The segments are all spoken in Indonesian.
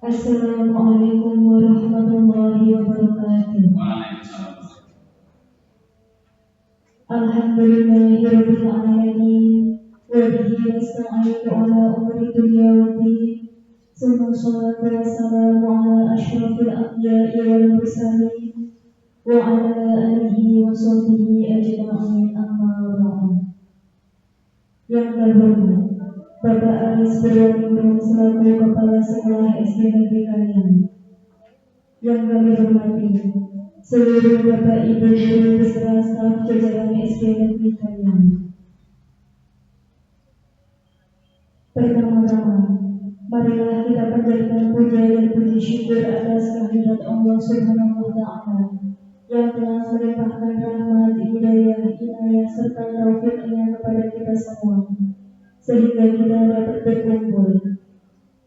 Assalamualaikum warahmatullahi wabarakatuh. Alhamdulillahirabbil alamin wa bihi nasta'inu ala umuri dunya waddin. Summa sholatu wassalamu ala asyrafil anbiya'i wal mursalin wa ala alihi wa sahbihi ajma'in, amma ba'du. Yang terhormat Bapak Aris Purwaningrum selaku Kepala Sekolah SD Negeri Kalian. Yang kami hormati seluruh Bapak Ibu guru beserta staf jajaran SD Negeri Kalian. Pertama-tama, marilah kita panjatkan puja dan puji syukur atas kehadirat Allah Subhanahu wa Ta'ala yang telah melimpahkan rahmat, hidayah, inayah serta taufik-Nya kepada kita semua, sehingga kita dapat berkumpul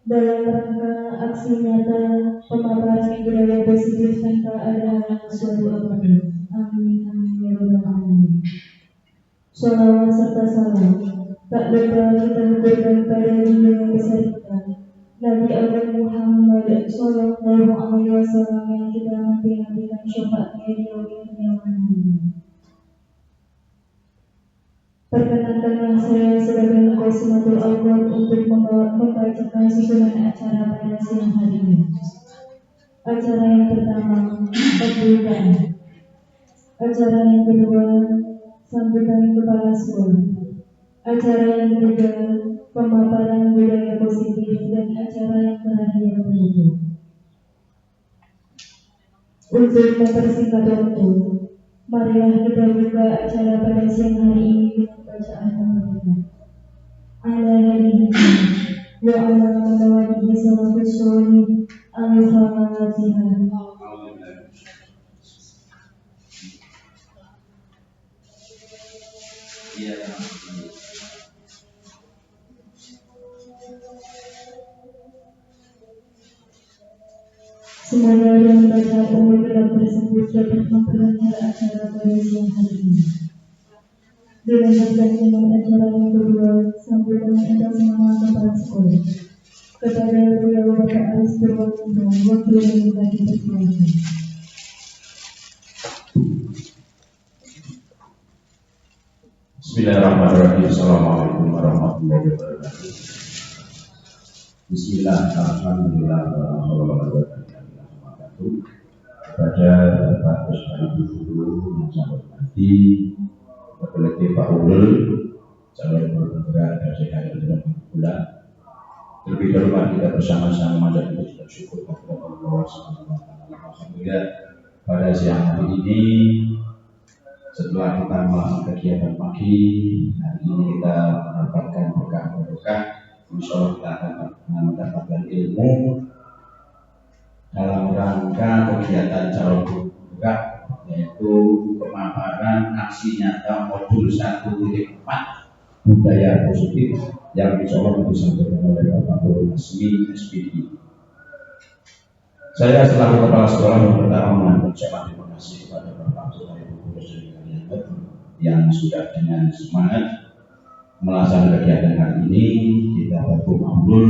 dalam rangka aksi nyata pemaparan budaya positif tanpa ada halangan suatu apapun. Amin amin ya rabbal alamin. Shalawat serta salam tak lupa kita haturkan pada junjungan besar kita Nabi Allah Muhammad Sallallahu Alaihi Wasallam yang kita nanti-nantikan syafaatnya di yaumil qiyamah. Perkenankanlah saya sebagai Qasimatul Awqaf untuk membacakan susunan acara pada siang hari ini. Acara yang pertama, pembukaan. Acara yang kedua, sambutan kepala sekolah. Acara yang ketiga, pemaparan budaya positif, dan acara yang terakhir penutup. Untuk mempersingkat waktu, marilah kita buka acara pada siang hari ini dengan bacaan pembukaan. Ala hadihi wa ala mawadihi salafus sholih al-Fatihah. Semoga yang membaca umur gelap tersebut dapat memperlancar acara pada siang hari ini. Dilanjutkan dengan acara yang kedua, sambutan atas nama kepala sekolah. Kepada beliau Bapak Aris Purwaningrum, waktu yang minta dipersilakan. Bismillahirrahmanirrahim. Assalamualaikum warahmatullahi wabarakatuh. Bismillahirrahmanirrahim. Kepada Bapak Presiden Ibu Guru yang saya hormati, Ketua Pak Ulul, calon perwakilan dari Kabupaten Bulan. Lebih dahulu kita bersama-sama mengucapkan syukur kepada Allah Subhanahu wa Ta'ala. Alhamdulillah pada siang hari ini, setelah kita melakukan kegiatan pagi, hari ini kita mendapatkan berkah-berkah. Insya Allah kita akan mendapatkan ilmu dalam rangka kegiatan calon buka, yaitu pemaparan aksi nyata modul 1.4 budaya positif yang insya Allah disampaikan oleh Bapak Guru Masmi SPD. Saya selaku kepala sekolah yang pertama mengucapkan terima kasih kepada Bapak Guru Ibu Guru yang sudah dengan semangat melaksanakan kegiatan hari ini. Kita berkumpul,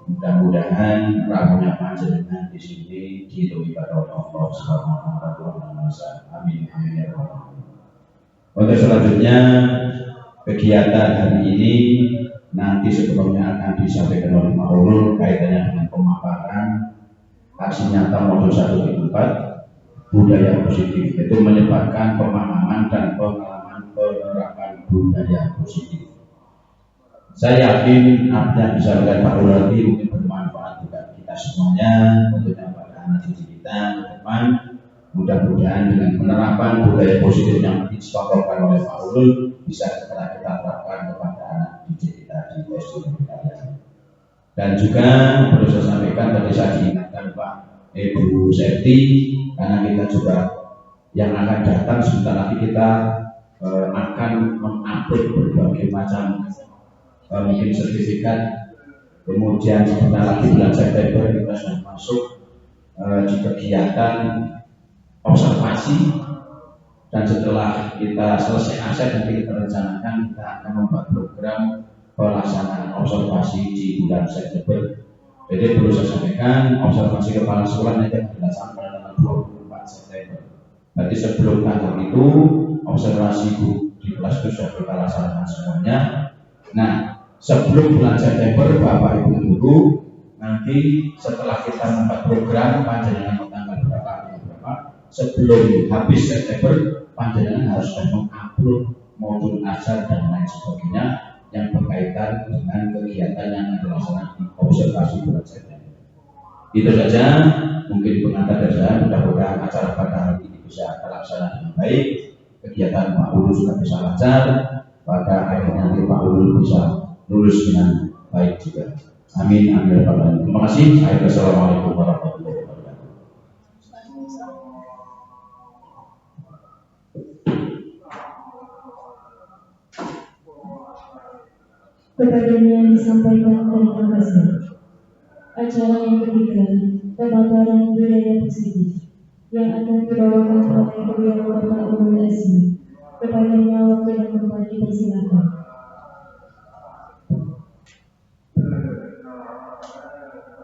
mudah-mudahan ramunya panjenengan di sini diridhoi oleh Allah Subhanahu wa Ta'ala. Amin amin ya rabbal alamin. Untuk selanjutnya kegiatan hari ini nanti sebelumnya akan disampaikan oleh Pak Ulul kaitannya dengan pemaparan aksi nyata modul 1.4 budaya positif, yaitu menyebarkan pemahaman dan pengalaman penerapan budaya positif. Saya yakin apa yang bisa oleh Pak Ulul nanti mungkin bermanfaat juga kita semuanya, tentunya pada anak didik kita ke depan. Mudah-mudahan dengan penerapan budaya positif yang disepakati oleh Pak Ulul bisa segera kita terapkan kepada anak didik kita di SD kita. Dan juga perlu saya sampaikan, tadi saya diingatkan Pak Ibu Septi, karena kita juga yang akan datang sebentar lagi kita akan mengupload berbagai macam mungkin sertifikat. Kemudian sebentar lagi bulan September kita sudah masuk di kegiatan observasi, dan setelah kita selesai aset nanti kita rencanakan kita akan membuat program pelaksanaan observasi di bulan September Jadi perlu saya sampaikan, observasi kepala sekolah nanti akan dilaksanakan pada tanggal 24 September. Berarti sebelum tanggal itu, observasi di kelas itu sudah kita laksanakan semuanya. Nah, sebelum bulan September, Bapak Ibu Guru, nanti setelah kita membuat program panjenengan tanggal berapa, sebelum habis September, panjenengan harus sudah mengupload modul asal dan lain sebagainya yang berkaitan dengan kegiatan yang dilaksanakan di observasi bulan September. Itu saja mungkin pengantar dari saya. Mudah-mudahan acara pada hari ini bisa terlaksana dengan baik. Kegiatan Pak Ulu juga bisa lancar. Pada akhirnya nanti Pak Ulu bisa lulus dengan baik juga. Amin. Amin. Terima kasih. Assalamualaikum warahmatullahi wabarakatuh. Kepadanya yang disampaikan terima kasih. Acara yang ketiga, pemaparan budaya positif yang akan dibawakan oleh beliau Bapak Ulul Asmi. Kepadanya waktu dan tempat dipersilakan.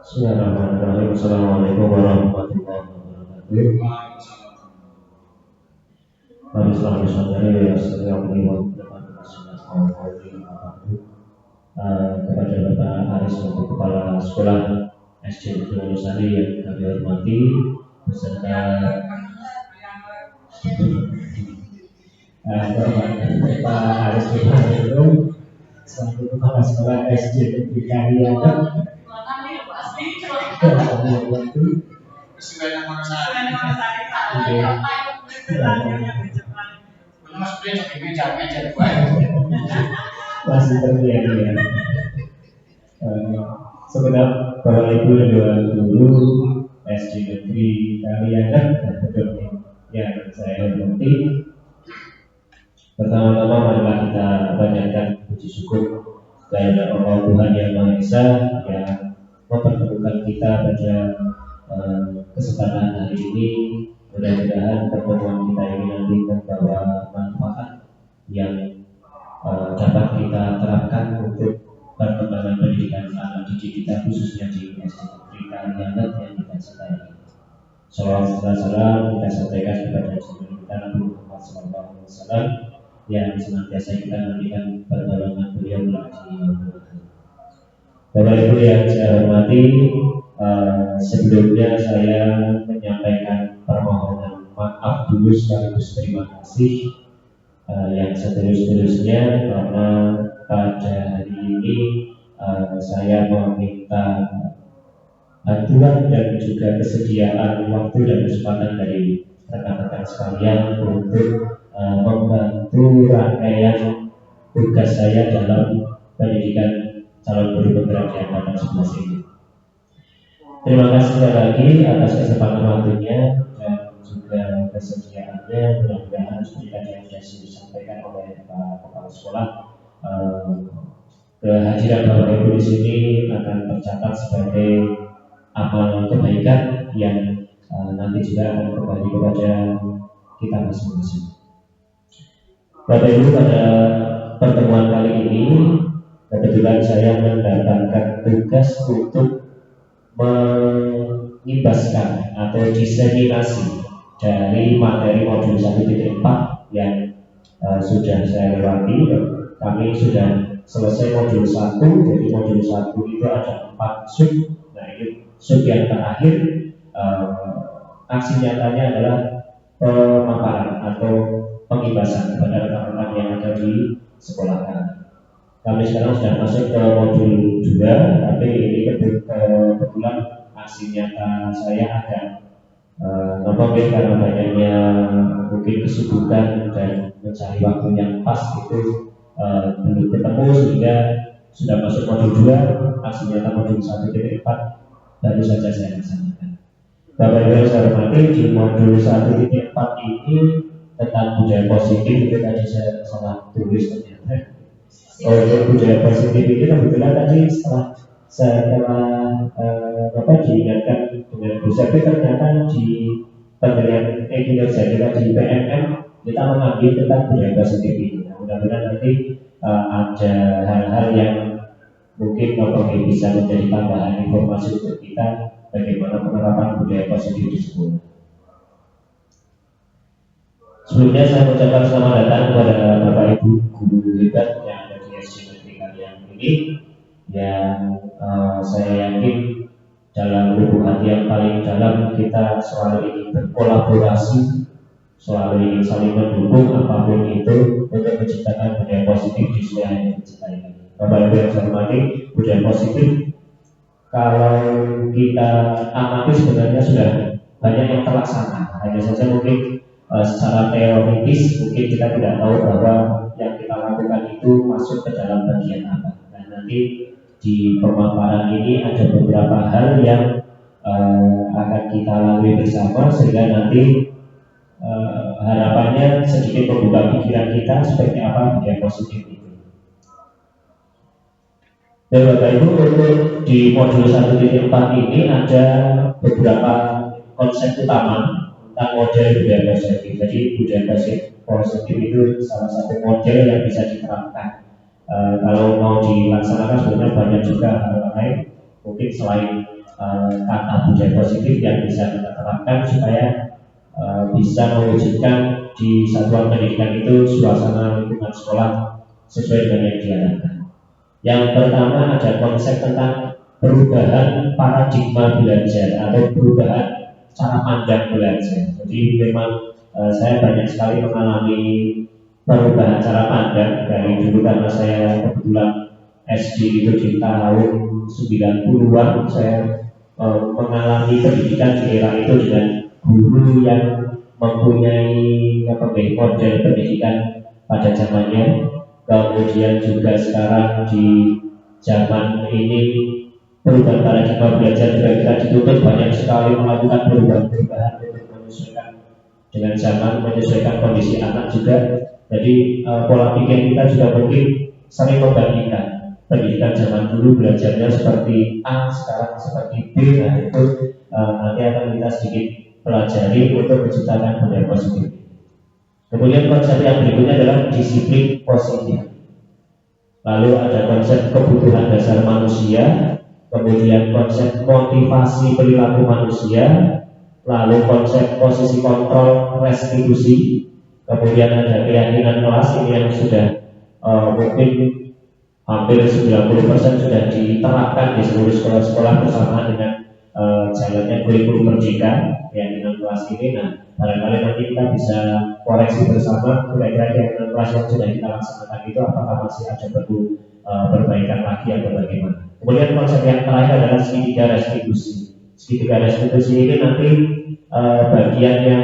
Bismillahirrahmanirrahim. Assalamualaikum warahmatullahi wabarakatuh. Mari selamat sadari ya setiap lewat depan kepada Bapak Aris untuk Kepala Sekolah SD Negeri Sari yang kami hormati beserta Pak Aris itu selaku Kepala Sekolah SD Negeri Kaliangan. Masih terjadi ya. Sebenarnya Bapak Ibu dan Guru SD Negeri Kaliangan dan Bedok yang saya hormati, pertama-tama marilah kita panjatkan puji syukur kepada Allah Tuhan Yang Maha Esa yang mempertemukan kita pada kesempatan hari ini. Mudah-mudahan pertemuan kita ini nanti membawa manfaat yang dapat kita terapkan untuk perkembangan pendidikan anak didik kita, khususnya di SD Negeri Kaliangan yang kita cintai. Salam kita sampaikan kepada Nabi kita Nabi Muhammad SAW yang senantiasa kita nantikan pertolongan beliau melaju. Bapak Ibu yang saya hormati, sebelumnya saya menyampaikan permohonan maaf dulu sekaligus terima kasih yang setulus-tulusnya karena pada hari ini saya meminta bantuan dan juga kesediaan waktu dan kesempatan dari rekan-rekan sekalian untuk membantu rangkaian tugas saya dalam pendidikan calon guru penggerak yang akan sebelah ini. Terima kasih sekali lagi atas kesempatan waktunya dan juga kesediaannya. Mudah-mudahan seperti tadi yang sudah disampaikan oleh Pak Kepala Sekolah, kehadiran Bapak Ibu di sini akan tercatat sebagai amal kebaikan yang nanti juga akan kembali kepada kita masing-masing. Bapak Ibu, pada pertemuan kali ini kebetulan saya mendapatkan tugas untuk mengibaskan atau diseminasi dari materi modul 1.4 yang sudah saya lewati. Kami sudah selesai modul 1, jadi modul 1 itu ada 4 sub. Nah, ini sub yang terakhir, aksi nyatanya adalah pemaparan atau pengibasan kepada rekan-rekan yang ada di sekolah kami. Kami sekarang sudah masuk ke modul 2, tapi ini kebetulan aksi nyata saya agak karena banyaknya mungkin kesibukan dan mencari waktu yang pas itu belum ketemu, sehingga sudah masuk modul 2, aksi nyata modul 1.4 baru saja saya laksanakan. Bapak Ibu yang saya hormati, di modul 1.4 ini tentang budaya positif itu tadi saya salah tulis ternyata. Budaya positif ini kebetulan tadi setelah diingatkan dengan Bu Septi, ternyata di pemberian kinerja kita di PMM kita mengambil tentang budaya positif ini. Nah, mudah-mudahan nanti ada hal-hal yang mungkin Bapak bisa menjadi tambahan informasi untuk kita bagaimana penerapan budaya positif di sekolah. Sebelumnya saya mengucapkan selamat datang kepada Bapak Ibu guru hebat yang ada di SD Negeri Kalian ini, yang saya yakin dalam lubuk hati yang paling dalam kita selalu ingin berkolaborasi, selalu ingin saling mendukung apapun itu untuk menciptakan budaya positif di sekolah yang dicintai. Bapak Ibu yang saya hormati, budaya positif kalau kita amati sebenarnya sudah banyak yang terlaksana. Hanya saja mungkin secara teoritis mungkin kita tidak tahu bahwa yang kita lakukan itu masuk ke dalam bagian apa. Nah, nanti di pemaparan ini ada beberapa hal yang akan kita lalui bersama sehingga nanti harapannya sedikit membuka pikiran kita seperti apa budaya positif itu. Dan Bapak Ibu, untuk di modul 1.4 ini ada beberapa konsep utama tentang model budaya positif. Jadi budaya positif itu salah satu model yang bisa diterapkan. Kalau mau dilaksanakan sebenarnya banyak juga hal lain, mungkin selain kata budaya positif yang bisa kita terapkan supaya bisa mewujudkan di satuan pendidikan itu suasana lingkungan sekolah sesuai dengan yang diharapkan. Yang pertama ada konsep tentang perubahan paradigma belajar atau perubahan cara pandang belajar. Jadi memang saya banyak sekali mengalami perubahan cara pandang dari dulu karena saya kebetulan SD itu di tahun 90-an saya mengalami pendidikan di era itu dengan guru yang mempunyai model pendidikan pada zamannya. Kemudian juga sekarang di zaman ini perubahan paradigma belajar juga kita dituntut banyak sekali melakukan perubahan-perubahan untuk menyesuaikan dengan zaman, menyesuaikan kondisi anak juga. Jadi pola pikir kita juga mungkin sering membandingkan pendidikan zaman dulu belajarnya seperti A, sekarang seperti B. Nah itu nanti akan kita sedikit pelajari untuk menciptakan budaya positif. Kemudian konsep yang berikutnya adalah disiplin positif. Lalu ada konsep kebutuhan dasar manusia, kemudian konsep motivasi perilaku manusia, lalu konsep posisi kontrol restitusi, kemudian ada keyakinan kelas ini yang sudah mungkin hampir 90% sudah diterapkan di seluruh sekolah-sekolah bersama dengan jalannya kurikulum merdeka keyakinan kelas ini. Nah, barangkali nanti kita bisa koreksi bersama kira-kira keyakinan kelas yang sudah kita laksanakan itu apakah masih ada perlu perbaikan lagi atau bagaimana. Kemudian konsep yang terakhir adalah segitiga restitusi. Segitiga restitusi ini nanti bagian yang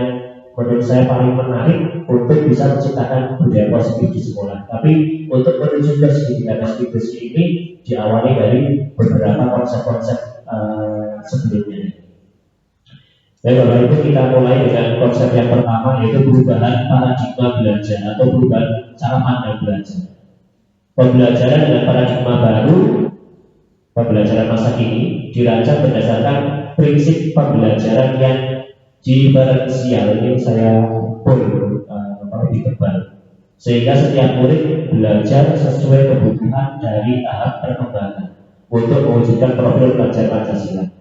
menurut saya paling menarik untuk bisa menciptakan budaya positif di sekolah. Tapi untuk menuju ke segitiga restitusi ini diawali dari beberapa konsep-konsep sebelumnya. Baik Bapak Ibu, kita mulai dengan konsep yang pertama yaitu perubahan paradigma belajar atau perubahan cara pandang belajar. Pembelajaran dengan paradigma baru, pembelajaran masa kini dirancang berdasarkan prinsip pembelajaran yang diferensial. Ini saya pun lebih tebal, sehingga setiap murid belajar sesuai kebutuhan dari tahap perkembangan untuk mewujudkan profil belajar Pancasila.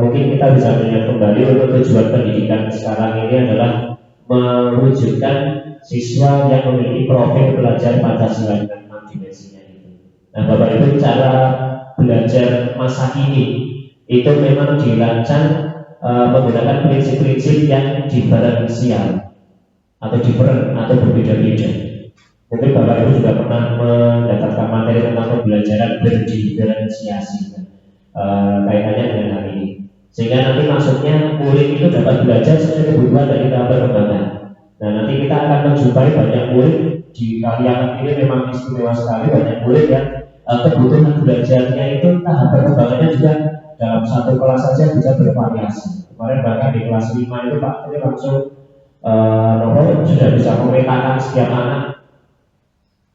Mungkin kita bisa melihat kembali untuk tujuan pendidikan sekarang ini adalah mewujudkan siswa yang memiliki profil belajar Pancasila dengan 6 dimensinya itu. Nah Bapak Ibu, cara belajar masa kini itu memang dirancang menggunakan prinsip-prinsip yang diferensial atau different atau berbeda-beda. Mungkin Bapak Ibu juga pernah mendapatkan materi tentang pembelajaran berdiferensiasi kaitannya dengan hal ini. Sehingga nanti maksudnya murid itu dapat belajar sesuai kebutuhan dari tahap perkembangan. Nah nanti kita akan menjumpai banyak murid di Kaliangan ini memang istimewa sekali, banyak murid yang kebutuhan belajarnya itu tahap perkembangannya juga dalam satu kelas saja bisa bervariasi. Kemarin bahkan di kelas 5 itu Pak ini langsung sudah bisa memetakan setiap anak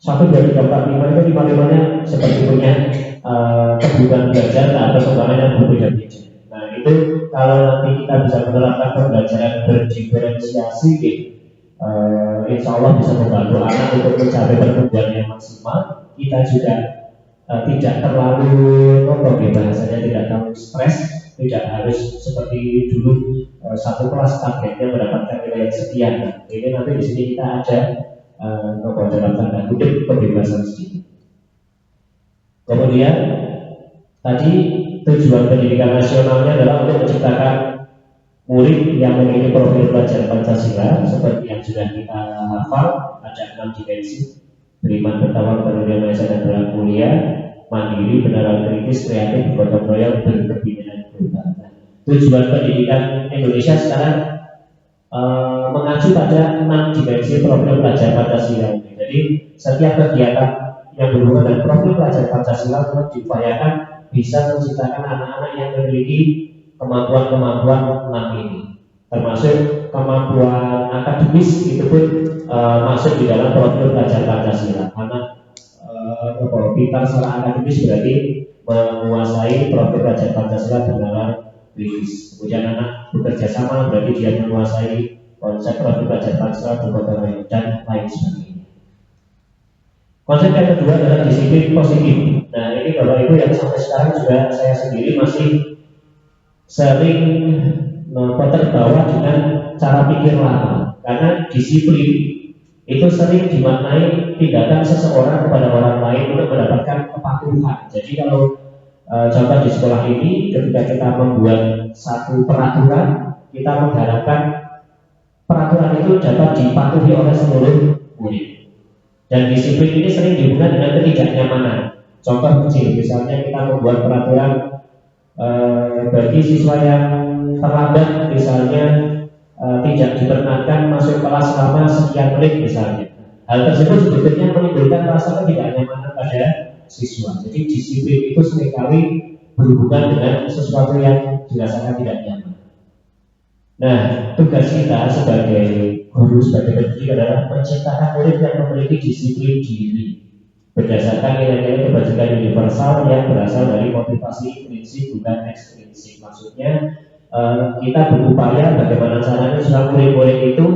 1, 2, 3, 4, 5 itu 5-5-nya seperti punya kebutuhan belajar tahap perkembangan yang berbeda-beda. Nah itu kalau nanti kita bisa menerapkan pembelajaran berdiferensiasi, insya Allah bisa membantu anak untuk mencapai pertumbuhan yang maksimal. Kita juga tidak terlalu bahasanya tidak terlalu stres, tidak harus seperti dulu satu kelas targetnya mendapatkan nilai sekian. Nah, ini nanti di sini kita ada dalam tanda kutip kebebasan sedikit. Kemudian tadi tujuan pendidikan nasionalnya adalah untuk menciptakan murid yang memiliki profil belajar Pancasila seperti yang sudah kita hafal, ada 6 dimensi: beriman, bertakwa, berdunia, maha dan berlaku mulia, mandiri, benaran, kritis, kreatif, bergotong royong, berkebudayaan global. Tujuan pendidikan Indonesia sekarang mengacu pada 6 dimensi profil belajar Pancasila. Jadi setiap kegiatan yang berhubungan dengan profil belajar Pancasila diupayakan bisa menciptakan anak-anak yang memiliki kemampuan-kemampuan 6 ini, termasuk kemampuan akademis itu pun masuk di dalam profil belajar Pancasila. Karena pintar secara akademis berarti menguasai profil belajar Pancasila benar kritis. Kemudian anak bekerja sama berarti dia menguasai konsep profil belajar Pancasila bergotong royong dan lain sebagainya. Konsep yang kedua adalah disiplin positif. Nah, ini Bapak Ibu yang sampai sekarang juga saya sendiri masih sering terbawa dengan cara pikir lama, karena disiplin itu sering dimaknai tindakan seseorang kepada orang lain untuk mendapatkan kepatuhan. Jadi kalau contoh di sekolah ini, ketika kita membuat satu peraturan, kita mengharapkan peraturan itu dapat dipatuhi oleh seluruh murid. Dan disiplin ini sering dihubungkan dengan ketidaknyamanan. Contoh kecil, misalnya kita membuat peraturan bagi siswa yang terlambat, misalnya tidak diperkenankan masuk kelas selama sekian menit misalnya. Hal tersebut sebetulnya menimbulkan rasa ketidaknyamanan pada siswa. Jadi disiplin itu seringkali berhubungan dengan sesuatu yang dirasakan tidak nyaman. Nah, tugas kita sebagai guru, sebagai pendidik adalah menciptakan murid yang memiliki disiplin diri berdasarkan nilai-nilai kebajikan universal yang berasal dari motivasi intrinsik bukan ekstrinsik. Maksudnya kita berupaya bagaimana caranya supaya murid-murid itu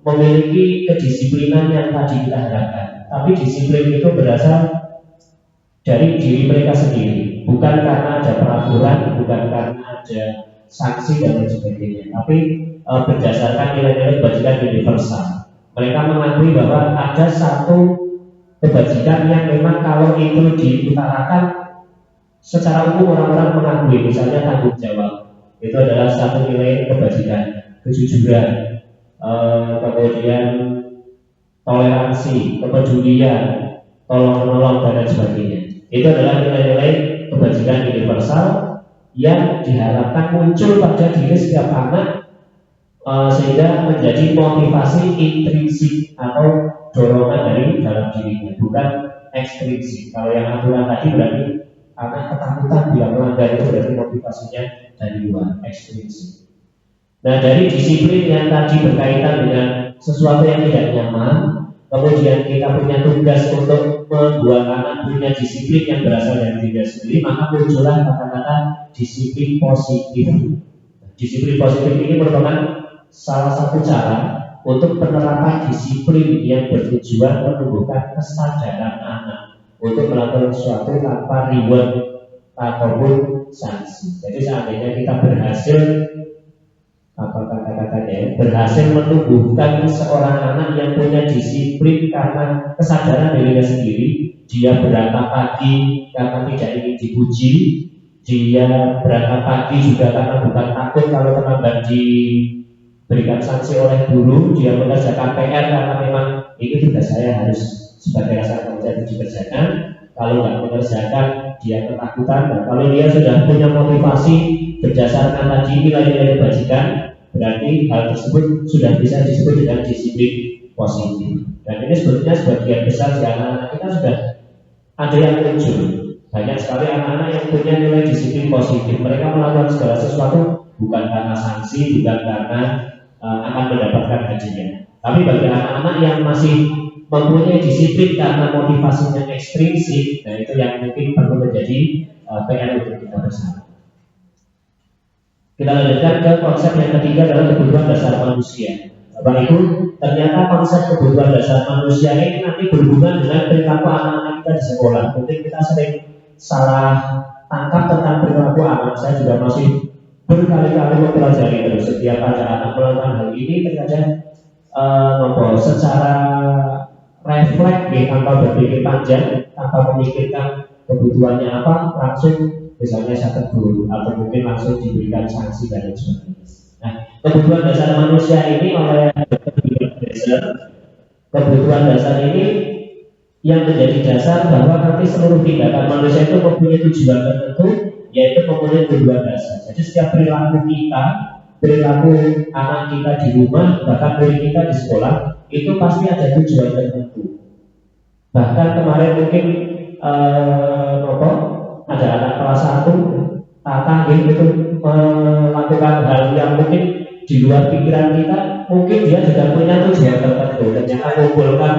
memiliki kedisiplinan yang tadi kita harapkan. Tapi disiplin itu berasal dari diri mereka sendiri, bukan karena ada peraturan, bukan karena ada sanksi dan lain sebagainya, tapi berdasarkan nilai-nilai kebajikan universal. Mereka mengakui bahwa ada satu kebajikan yang memang kalau itu diutarakan secara umum orang-orang mengakui, misalnya tanggung jawab. Itu adalah satu nilai kebajikan, kejujuran, kemudian toleransi, kepedulian, tolong-menolong dan lain sebagainya. Itu adalah nilai-nilai kebajikan universal yang diharapkan muncul pada diri setiap anak sehingga menjadi motivasi intrinsik atau dorongan dari dalam dirinya, bukan ekstrinsik. Kalau yang aturan tadi berarti anak ketakutan bila melanggar, itu berarti motivasinya dari luar, ekstrinsik. Nah, dari disiplin yang tadi berkaitan dengan sesuatu yang tidak nyaman, kemudian kita punya tugas untuk membuat anak punya disiplin yang berasal dari diri sendiri, maka muncullah kata-kata disiplin positif. Disiplin positif ini merupakan salah satu cara untuk penerapan disiplin yang bertujuan menumbuhkan kesadaran anak untuk melakukan sesuatu tanpa reward ataupun sanksi. Jadi seandainya kita berhasil berhasil menumbuhkan seorang anak yang punya disiplin karena kesadaran dirinya sendiri, dia berangkat pagi karena tidak ingin dipuji, dia berangkat pagi juga karena bukan takut kalau terlambat diberikan sanksi oleh guru, dia mengerjakan PR karena memang ini tugas saya harus sebagai rasa tanggung jawab dikerjakan. Kalau nggak mengerjakan, dia ketakutan. Dan kalau dia sudah punya motivasi berdasarkan tadi nilai-nilai kebajikan, berarti hal tersebut sudah bisa disebut dengan disiplin positif. Dan ini sebetulnya sebagian besar di anak-anak kita sudah ada yang muncul. Banyak sekali anak-anak yang punya nilai disiplin positif. Mereka melakukan segala sesuatu bukan karena sanksi, bukan karena akan mendapatkan hadiah. Tapi bagi anak-anak yang masih mempunyai disiplin karena motivasinya ekstrinsik, nah itu yang mungkin perlu menjadi PR untuk kita bersama. Kita lanjutkan ke konsep yang ketiga adalah kebutuhan dasar manusia. Bapak Ibu, ternyata konsep kebutuhan dasar manusia ini nanti berhubungan dengan perilaku anak-anak kita di sekolah. Mungkin kita sering salah tangkap tentang perilaku anak. Saya juga masih berkali-kali mempelajari terus. Setiap ada anak melakukan hal ini terkadang secara refleks tanpa berpikir panjang, tanpa memikirkan kebutuhannya apa, langsung misalnya saya tegur atau mungkin langsung diberikan sanksi dan lain sebagainya. Nah, kebutuhan dasar manusia ini oleh kebutuhan dasar ini yang menjadi dasar bahwa nanti seluruh tindakan manusia itu mempunyai tujuan tertentu, yaitu memenuhi kebutuhan dasar. Jadi setiap perilaku kita, perilaku anak kita di rumah, bahkan murid kita di sekolah, itu pasti ada tujuan tertentu. Bahkan kemarin mungkin ada anak kelas 1 Tata itu melakukan hal yang mungkin di luar pikiran kita, mungkin dia juga punya tujuan tertentu. Ternyata mengumpulkan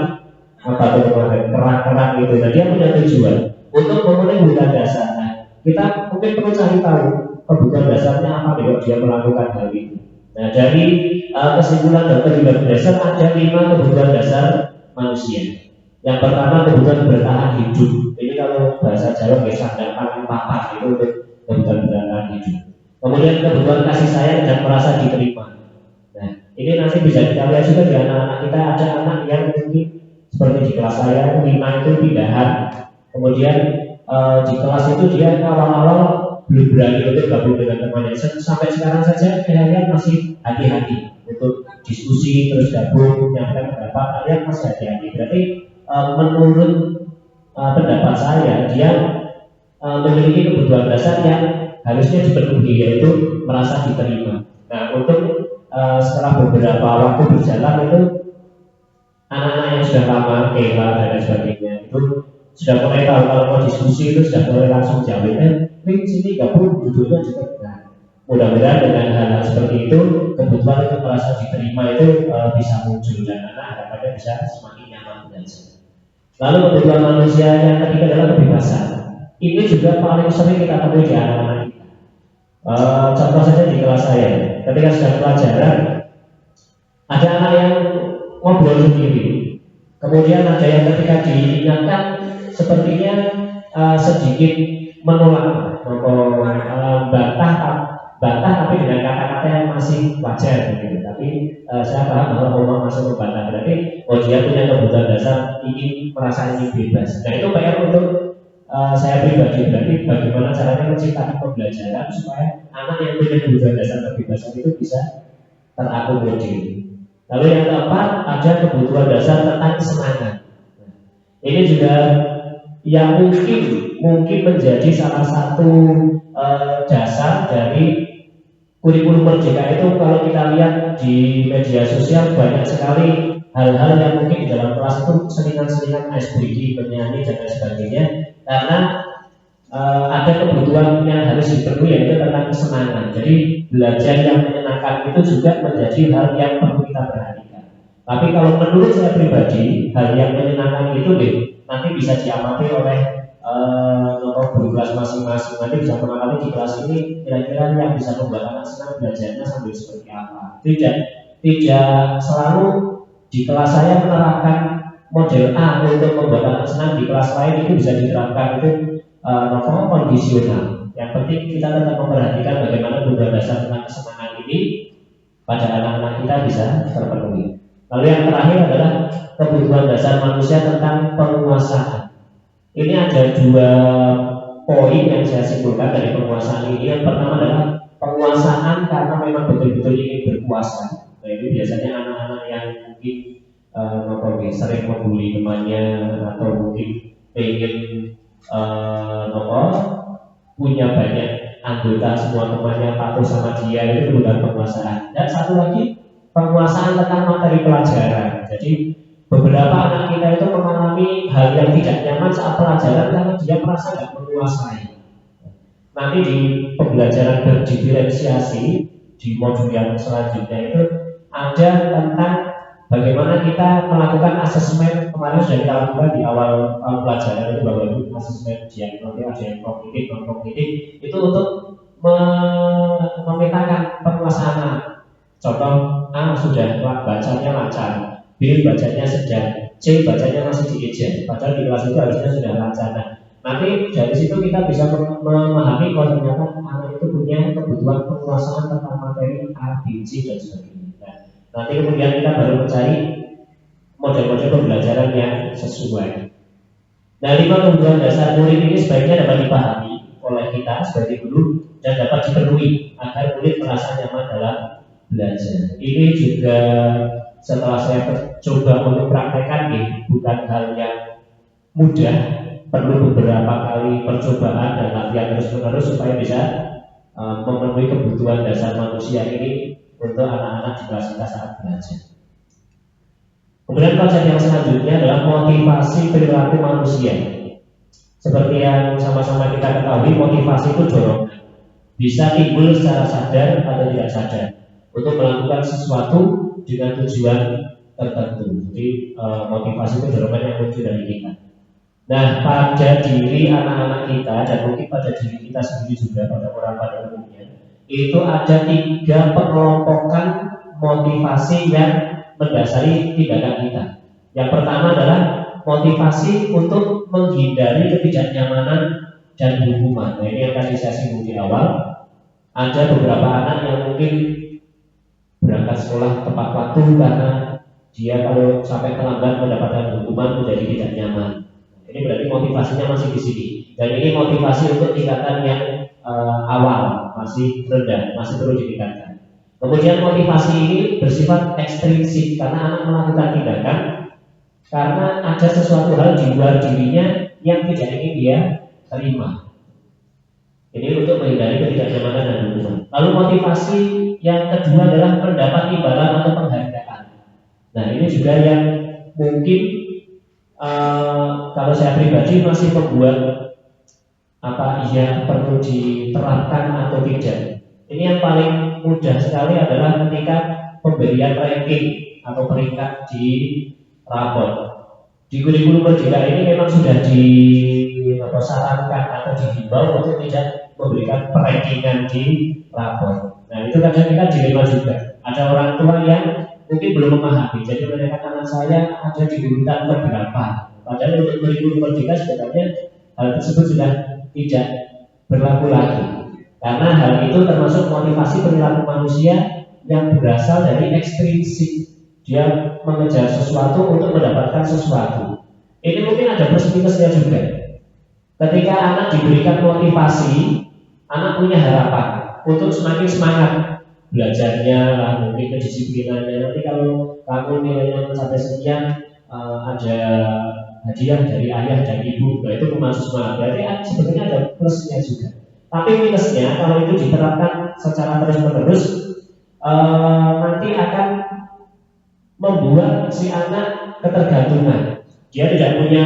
kerak-kerak gitu. Nah, dia punya tujuan untuk memenuhi kebutuhan dasar. Nah, kita mungkin perlu cari tahu kebutuhan dasarnya apa kalau dia melakukan hal itu. Nah, dari kesimpulan Dr. William Brazil ada 5 kebutuhan dasar manusia. Yang pertama kebutuhan bertahan hidup. Ini kalau bahasa Jawa sandang pangan papan itu untuk kebutuhan bertahan hidup. Kemudian kebutuhan kasih sayang dan merasa diterima. Nah, ini nanti bisa kita lihat juga di anak-anak kita. Ada anak yang mungkin seperti di kelas saya 5 itu pindahan. Kemudian di kelas itu dia awal-awal belum berani untuk gabung dengan temannya. Sampai sekarang saja kayaknya masih hati-hati untuk diskusi terus gabung, menyampaikan pendapat. Kalian masih hati-hati. Berarti menurut pendapat saya dia memiliki kebutuhan dasar yang harusnya dipenuhi, yaitu merasa diterima. Nah, untuk setelah beberapa waktu berjalan itu anak-anak yang sudah lama kela dan lain sebagainya itu sudah mulai tahu kalau mau diskusi itu sudah mulai langsung jawab. Sini gabung duduknya juga. Nah, mudah-mudahan dengan hal-hal seperti itu kebutuhan untuk merasa diterima itu bisa muncul dan anak harapannya bisa semakin nyaman belajar. Lalu kebutuhan manusia yang ketiga adalah kebebasan. Ini juga paling sering kita temui di anak-anak kita. Contoh saja di kelas saya, ketika sedang pelajaran, ada anak yang ngobrol sendiri. Kemudian ada yang ketika diingatkan, sepertinya sedikit menolak, bantah tapi dengan kata-kata yang masih wajar. Gitu. Tapi saya paham bahwa ngomong masuk membantah berarti dia punya kebutuhan dasar ingin merasa ingin bebas. Nah, itu PR untuk saya pribadi, berarti bagaimana caranya menciptakan pembelajaran supaya anak yang punya kebutuhan dasar kebebasan itu bisa terakomodir. Lalu yang keempat ada kebutuhan dasar tentang kesenangan. Ini juga yang mungkin menjadi salah satu dasar dari kurikulum Merdeka itu. Kalau kita lihat di media sosial banyak sekali hal-hal yang mungkin di dalam kelas itu selingan-selingan ice breaking, bernyanyi dan lain sebagainya. Karena ada kebutuhan yang harus dipenuhi yaitu tentang kesenangan. Jadi belajar yang menyenangkan itu juga menjadi hal yang perlu kita perhatikan. Tapi kalau menurut saya pribadi, hal yang menyenangkan itu nanti bisa diamati oleh guru kelas masing-masing. Nanti bisa mengenali di kelas ini kira-kira yang bisa membuat anak senang belajarnya sambil seperti apa. Tidak selalu di kelas saya menerapkan model A untuk membuat anak senang, di kelas lain itu bisa diterapkan itu kondisional. Yang penting kita tetap memperhatikan bagaimana kebutuhan dasar tentang kesenangan ini pada anak-anak kita bisa terpenuhi. Lalu yang terakhir adalah kebutuhan dasar manusia tentang penguasaan. Ini ada 2 poin yang saya simpulkan dari penguasaan ini. Yang pertama adalah penguasaan karena memang betul-betul ingin berkuasa. Nah, ini biasanya anak-anak yang mungkin sering membuli temannya atau mungkin ingin punya banyak anggota, semua temannya patuh sama dia, itu bukan penguasaan. Dan satu lagi penguasaan tentang materi pelajaran. Jadi beberapa anak kita itu mengalami hal yang tidak nyaman saat pelajaran karena dia merasa tidak menguasai. Nanti di pembelajaran berdiferensiasi di modul yang selanjutnya itu ada tentang bagaimana kita melakukan asesmen. Kemarin sudah kita lakukan di awal pelajaran itu bahwa itu asesmen diagnostik, ada yang kognitif, non kognitif, itu untuk memetakan penguasaan anak. Contoh A sudah bacanya lancar, B bacanya sedang, C bacanya masih diejar. Padahal di kelas itu harusnya sudah lancar. Nah, Nanti dari situ kita bisa memahami kalau ternyata anak itu punya kebutuhan penguasaan tentang materi A, B, C dan sebagainya. Nah, nanti kemudian kita baru mencari model-model pembelajaran yang sesuai. Nah, 5 kebutuhan dasar murid ini sebaiknya dapat dipahami oleh kita sebagai guru dan dapat dipenuhi agar murid merasa nyaman dalam belajar. Ini juga setelah saya coba untuk praktekkan, bukan hal yang mudah, perlu beberapa kali percobaan dan latihan terus-menerus supaya bisa memenuhi kebutuhan dasar manusia ini untuk anak-anak di kelas kita saat belajar. Kemudian konsep yang selanjutnya adalah motivasi perilaku manusia. Seperti yang sama-sama kita ketahui, motivasi itu dorongan. Bisa timbul secara sadar atau tidak sadar untuk melakukan sesuatu dengan tujuan tertentu. Jadi motivasi itu dorongan yang muncul dari kita. Nah, pada diri anak-anak kita dan mungkin pada diri kita sendiri juga, pada orang pada umumnya, itu ada 3 pengelompokan motivasi yang mendasari tindakan kita. Yang pertama adalah motivasi untuk menghindari ketidaknyamanan dan hukuman. Nah, ini yang tadi saya singgung di awal. Ada beberapa anak yang mungkin berangkat sekolah tepat waktu karena dia kalau sampai terlambat mendapatkan hukuman menjadi tidak nyaman. Ini berarti motivasinya masih di sini. Dan ini motivasi untuk tingkatan yang awal, masih rendah, masih perlu ditingkatkan. Kemudian motivasi ini bersifat ekstrinsik karena anak melakukan tindakan karena ada sesuatu hal di luar dirinya yang tidak ingin dia terima. Ini untuk menghindari ketidaknyamanan dan hukuman. Lalu motivasi yang kedua adalah mendapat imbalan atau penghargaan. Nah, ini juga yang mungkin kalau saya pribadi masih membuat apa yang perlu diterapkan atau tidak. Ini yang paling mudah sekali adalah ketika pemberian ranking atau peringkat di rapor. Di kurikulum Merdeka ini memang sudah disarankan atau dihimbau untuk tidak memberikan perankingan di rapor. Nah, itu kadang kita dilema juga. Ada orang tua yang mungkin belum memahami. Jadi mereka anak saya ada di urutan berapa. Padahal untuk kurikulum Merdeka sebenarnya hal tersebut sudah tidak berlaku lagi. Karena hal itu termasuk motivasi perilaku manusia yang berasal dari ekstrinsik. Dia mengejar sesuatu untuk mendapatkan sesuatu. Ini mungkin ada plus minusnya juga. Ketika anak diberikan motivasi, anak punya harapan untuk semakin semangat belajarnya, mungkin kedisiplinannya. Nanti kalau kamu nilainya mencapai sekian, ada hadiah dari ayah dan ibu. Nah, itu masuk semangat. Berarti sebenarnya ada plusnya juga. Tapi minusnya kalau itu diterapkan secara terus-menerus, nanti akan membuat si anak ketergantungan. Dia tidak punya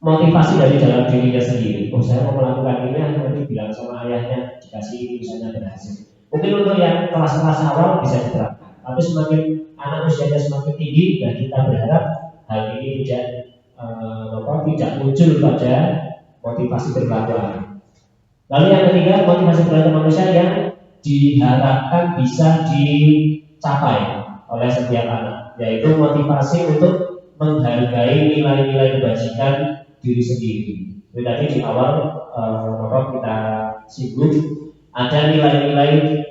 motivasi dari dalam dirinya sendiri. Oh, saya mau melakukan ini, nanti bilang sama ayahnya dikasih ini, misalnya berhasil. Mungkin untuk yang kelas-kelas awal bisa diterapkan. Tapi semakin anak usianya semakin tinggi, dan kita berharap hal ini tidak muncul pada motivasi perilaku anak. Lalu yang ketiga, motivasi perilaku manusia yang diharapkan bisa dicapai oleh setiap anak, yaitu motivasi untuk menghargai nilai-nilai kebajikan diri sendiri. Jadi tadi di awal kita singgung ada nilai-nilai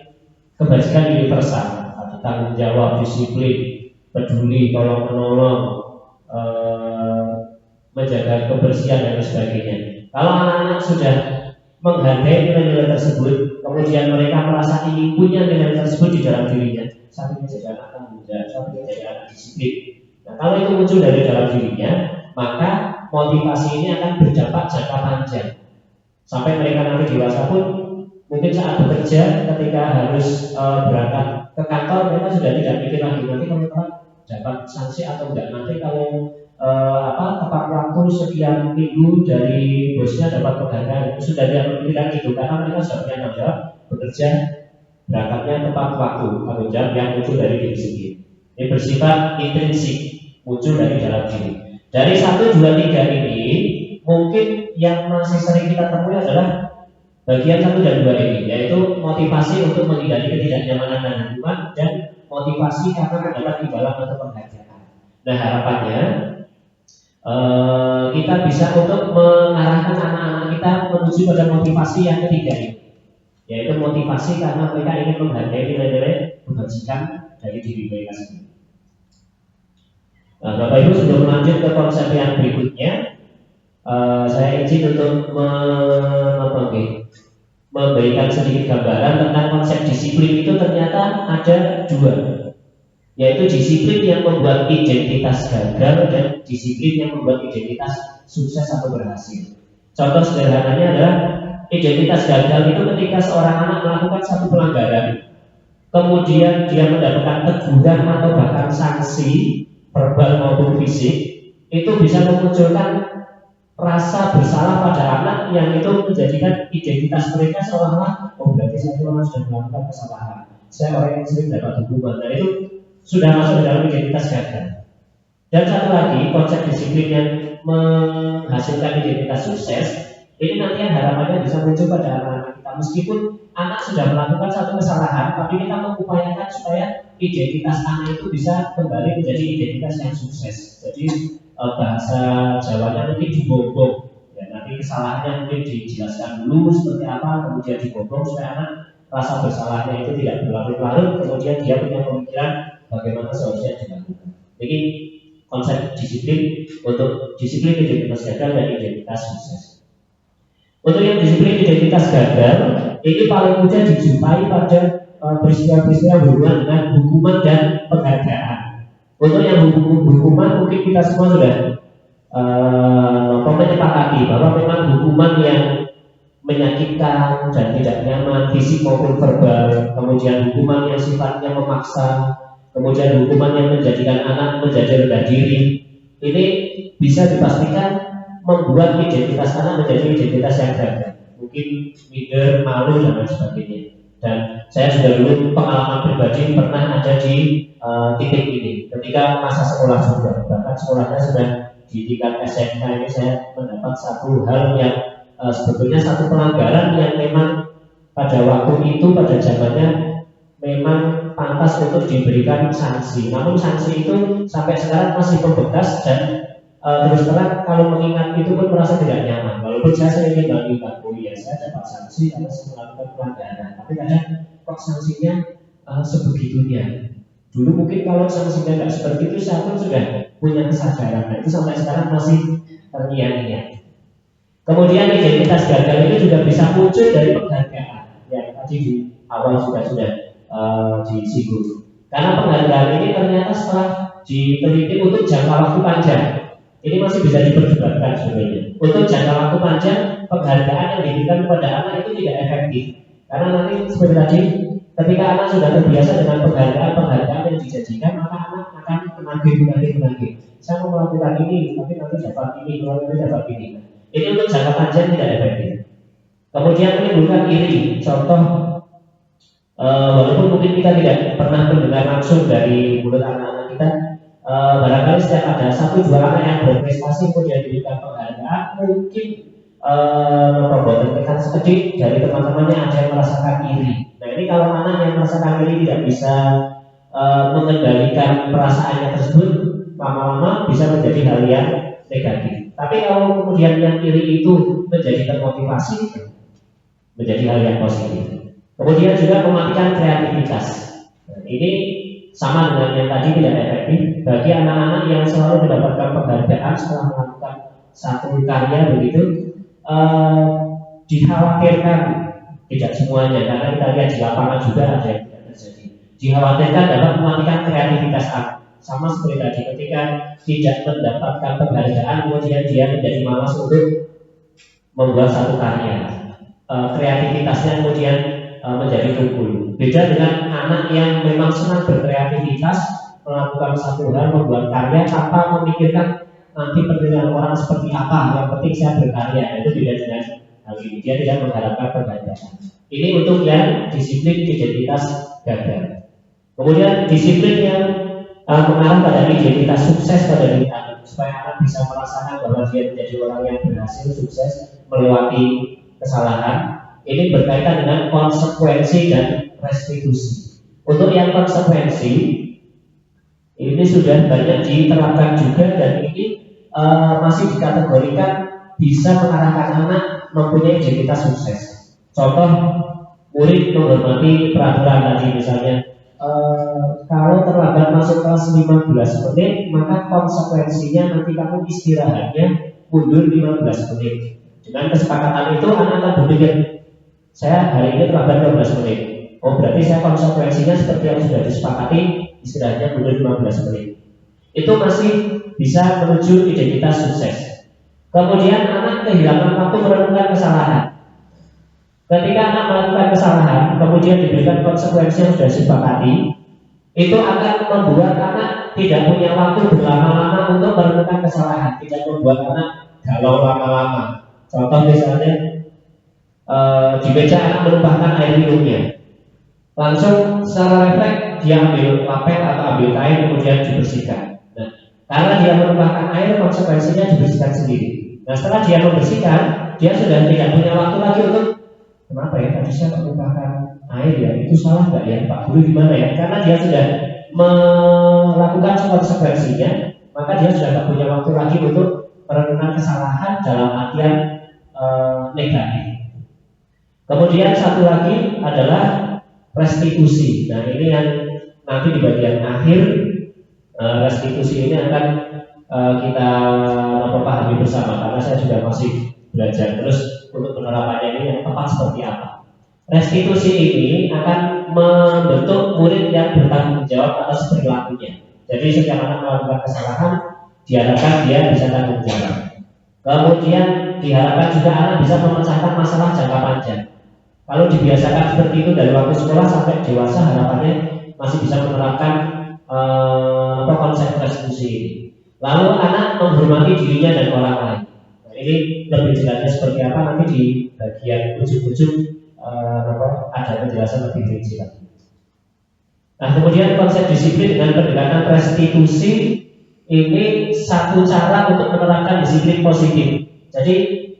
kebajikan universal, ada tanggung jawab, disiplin, peduli, tolong menolong, menjaga kebersihan dan sebagainya. Kalau anak-anak sudah menghargai nilai-nilai tersebut, kemudian mereka merasa ingin punya nilai tersebut di dalam dirinya, saya ingin jadi anak tanggung jawab, saya ingin jadi anak disiplin. Nah, kalau itu muncul dari dalam dirinya, maka motivasi ini akan berdampak jangka panjang. Sampai mereka nanti dewasa pun, mungkin saat bekerja, ketika harus berangkat ke kantor, mereka sudah tidak mikir lagi nanti kalau dapat sanksi atau enggak. Nanti kalau tepat waktu sekian minggu dari bosnya dapat penghargaan, itu sudah tidak memikirkan itu karena mereka sudah punya tanggung jawab bekerja, berangkatnya tepat waktu, tanggung jawab yang muncul dari diri sendiri. Ini bersifat intrinsik, muncul dari dalam diri. Dari 1, 2, 3 ini mungkin yang masih sering kita temui adalah bagian 1 dan 2 ini, yaitu motivasi untuk menghindari ketidaknyamanan dan hukuman, dan motivasi karena mendapat imbalan atau penghargaan. Nah, harapannya kita bisa untuk mengarahkan mengarahkan anak-anak kita menuju pada motivasi yang ketiga ini, yaitu motivasi karena mereka ingin menghargai nilai-nilai kebajikan dari diri mereka sendiri. Nah, Bapak Ibu sebelum lanjut ke konsep yang berikutnya, saya izin untuk memberikan sedikit gambaran tentang konsep disiplin itu ternyata ada dua, yaitu disiplin yang membuat identitas gagal dan disiplin yang membuat identitas sukses atau berhasil. Contoh sederhananya adalah identitas gagal itu ketika seorang anak melakukan satu pelanggaran, kemudian dia mendapatkan teguran atau bahkan sanksi verbal maupun fisik, itu bisa memunculkan rasa bersalah pada anak yang itu menjadikan identitas mereka seolah-olah berarti saya orang sudah melakukan kesalahan, saya orang yang sering dapat hukuman, dan itu sudah masuk dalam identitas gagal. Dan satu lagi, konsep disiplin yang menghasilkan identitas sukses ini nanti harapannya bisa muncul pada anak-anak kita. Meskipun anak sudah melakukan satu kesalahan, tapi kita mengupayakan supaya identitas anak itu bisa kembali menjadi identitas yang sukses. Jadi bahasa Jawanya mungkin dibobong, ya, nanti kesalahannya mungkin dijelaskan dulu seperti apa, kemudian dibobong supaya anak rasa bersalahnya itu tidak berlarut-larut, kemudian dia punya pemikiran bagaimana seharusnya dilakukan. Jadi konsep disiplin untuk disiplin identitas gagal dan identitas sukses. Untuk yang disiplin identitas gagal, ini paling mudah dijumpai pada peristiwa-peristiwa berhubungan dengan hukuman dan penghargaan. Untuk yang hukuman mungkin kita semua sudah menyepakati bahwa memang hukuman yang menyakitkan dan tidak nyaman fisik maupun verbal, kemudian hukuman yang sifatnya memaksa, kemudian hukuman yang menjadikan anak menjadi rendah diri, ini bisa dipastikan membuat identitas anak menjadi identitas yang gagal, mungkin minder, malu dan lain sebagainya. Dan saya sudah dulu pengalaman pribadi pernah ada di titik ini, ketika masa sekolah juga, bahkan sekolahnya sudah di tingkat SMK ini saya mendapat satu hal yang sebetulnya satu pelanggaran yang memang pada waktu itu pada zamannya memang pantas untuk diberikan sanksi. Namun sanksi itu sampai sekarang masih membekas dan terus terang kalau mengingat itu pun merasa tidak nyaman. Walaupun saya ingin mengingat, oh iya saya dapat sanksi karena saya melakukan pelanggaran, tapi kadang kok sanksinya sebegitunya. Dulu mungkin kalau sanksinya tidak seperti itu saya pun sudah punya kesadaran. Nah, itu sampai sekarang masih terngiang-ngiang. Kemudian identitas gagal ini juga bisa muncul dari penghargaan yang tadi di awal sudah disinggung. Karena penghargaan ini ternyata setelah diteliti untuk jangka waktu panjang, ini masih bisa diperdebatkan sebenarnya. Untuk jangka waktu panjang, penghargaan yang diberikan kepada anak itu tidak efektif. Karena nanti seperti tadi, ketika anak sudah terbiasa dengan penghargaan yang dijanjikan, maka anak akan menagih. Saya mau melakukan ini, tapi nanti dapat ini. Ini untuk jangka panjang tidak efektif. Kemudian menimbulkan iri. Contoh, walaupun mungkin kita tidak pernah mendengar langsung dari mulut anak-anak kita, barangkali setiap ada satu dua anak yang berprestasi kemudian diberikan penghargaan, mungkin memperbuatkan sedikit dari teman-temannya ada yang merasakan iri. Nah ini kalau anak yang merasakan iri tidak bisa mengendalikan perasaannya tersebut, lama-lama bisa menjadi hal yang negatif. Tapi kalau kemudian yang iri itu menjadi termotivasi, menjadi hal yang positif. Kemudian juga mematikan kreativitas. Nah, ini sama dengan yang tadi tidak efektif bagi anak-anak yang selalu mendapatkan penghargaan setelah melakukan satu karya begitu. Dikhawatirkan, tidak semuanya, karena kita lihat di lapangan juga ada yang tidak terjadi. Dikhawatirkan dapat mematikan kreativitas anak. Sama seperti tadi, ketika tidak mendapatkan penghargaan, kemudian dia menjadi malas untuk membuat satu karya. Kreativitasnya kemudian menjadi tumpul. Beda dengan anak yang memang senang berkreativitas, melakukan satu hal, membuat karya tanpa memikirkan nanti penilaian orang seperti apa. Yang penting saya berkarya. Itu beda dengan hal ini. Dia tidak mengharapkan penghargaan. Ini untuk yang disiplin identitas gagal. Kemudian disiplin yang mengarah pada identitas sukses pada diri anak, supaya anak bisa merasakan bahwa dia menjadi orang yang berhasil sukses melewati kesalahan. Ini berkaitan dengan konsekuensi dan restitusi. Untuk yang konsekuensi ini sudah banyak diterapkan juga, dan ini masih dikategorikan bisa mengarahkan anak mempunyai identitas sukses. Contoh, murid menghormati peraturan tadi misalnya, kalau terlambat masuk kelas 15 menit, maka konsekuensinya nanti kamu istirahatnya mundur 15 menit. Dengan kesepakatan itu anak akan berpikir, saya hari ini terlambat 15 menit. Oh, berarti saya konsekuensinya seperti yang sudah disepakati, istirahatnya mundur 15 menit. Itu masih bisa menuju identitas sukses. Kemudian anak kehilangan waktu merenungkan kesalahan. Ketika anak melakukan kesalahan, kemudian diberikan konsekuensi yang sudah disepakati, itu akan membuat anak tidak punya waktu berlama-lama untuk merenungkan kesalahan, tidak membuat anak galau lama-lama. Contoh misalnya, di meja anak menumpahkan air minumnya, langsung secara refleks dia ambil lapet atau ambil kain kemudian dibersihkan. Nah, karena dia menumpahkan air, konsekuensinya dibersihkan sendiri. Nah, setelah dia membersihkan, dia sudah tidak punya waktu lagi untuk kenapa ya tadi saya menumpahkan air ya, itu salah nggak ya Pak Guru gimana ya? Karena dia sudah melakukan konsekuensinya, maka dia sudah tidak punya waktu lagi untuk merenungkan kesalahan dalam artian negatif. Kemudian satu lagi adalah restitusi. Nah, ini yang nanti di bagian akhir, restitusi ini akan kita pahami bersama, karena saya juga masih belajar terus untuk penerapannya ini yang tepat seperti apa. Restitusi ini akan membentuk murid yang bertanggung jawab atas perilakunya. Jadi setiap anak melakukan kesalahan, diharapkan dia bisa tanggung jawab. Kemudian diharapkan juga anak bisa memecahkan masalah jangka panjang. Kalau dibiasakan seperti itu dari waktu sekolah sampai dewasa, harapannya masih bisa menerapkan konsep restitusi ini. Lalu anak menghormati dirinya dan orang lain. Nah, ini lebih jelasnya seperti apa nanti di bagian ujung-ujung ada penjelasan lebih rinci lagi. Nah, kemudian konsep disiplin dengan pendekatan restitusi ini satu cara untuk menerapkan disiplin positif. Jadi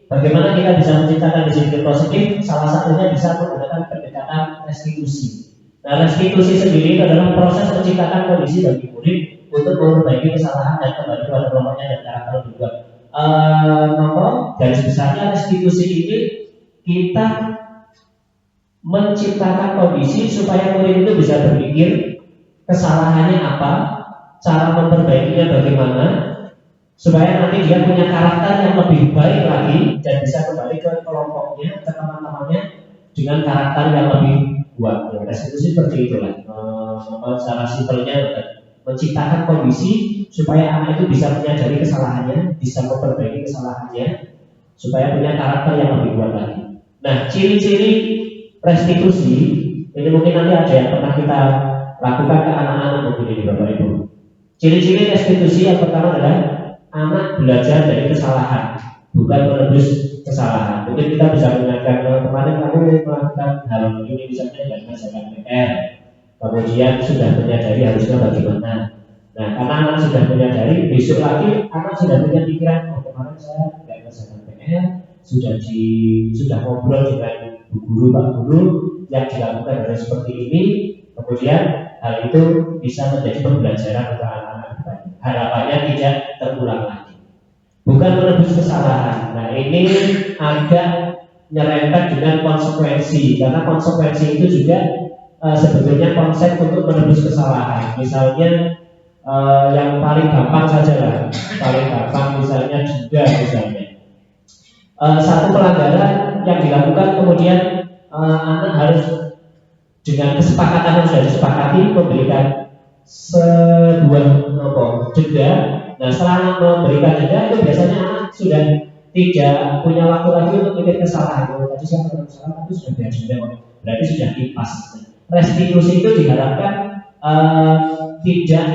bagaimana kita bisa menciptakan disiplin positif? Salah satunya bisa menggunakan pendekatan restitusi. Nah, restitusi sendiri adalah proses menciptakan kondisi bagi murid untuk memperbaiki kesalahan dan kembali pada kelompoknya dan karakter juga. Garis besarnya restitusi ini kita menciptakan kondisi supaya murid itu bisa berpikir kesalahannya apa, cara memperbaikinya bagaimana, supaya nanti dia punya karakter yang lebih baik lagi dan bisa kembali ke kelompoknya, ke teman-temannya dengan karakter yang lebih kuat. Ya, restitusi seperti itulah. Secara simpelnya menciptakan kondisi supaya anak itu bisa menyadari kesalahannya, bisa memperbaiki kesalahannya, supaya punya karakter yang lebih kuat lagi. Nah, ciri-ciri restitusi ini mungkin nanti ada yang pernah kita lakukan ke anak-anak mungkin ini Bapak Ibu. Ciri-ciri restitusi yang pertama adalah anak belajar dari kesalahan, bukan menebus kesalahan. Mungkin kita bisa mengingatkan kemarin kamu melakukan hal ini misalnya tidak mengerjakan PR, kemudian sudah menyadari harusnya bagaimana. Nah, karena anak sudah menyadari, besok lagi anak sudah punya pikiran, oh kemarin saya tidak mengerjakan PR, sudah ngobrol dengan bu guru, pak guru yang dilakukan hal seperti ini, kemudian hal itu bisa menjadi pembelajaran untuk anak-anak kita. Harapannya tidak terulang lagi. Bukan menebus kesalahan. Nah, ini agak nyerempet dengan konsekuensi, karena konsekuensi itu juga sebetulnya konsep untuk menebus kesalahan. Misalnya yang paling gampang saja lah, paling gampang misalnya juga misalnya satu pelanggaran yang dilakukan kemudian anak harus dengan kesepakatan yang sudah disepakati memberikan sebuah jeda. Nah, setelah anak memberikan jeda itu biasanya anak sudah tidak punya waktu lagi untuk mikir kesalahan. Tadi saya melakukan kesalahan tapi sudah denda, berarti sudah impas. Restitusi itu diharapkan tidak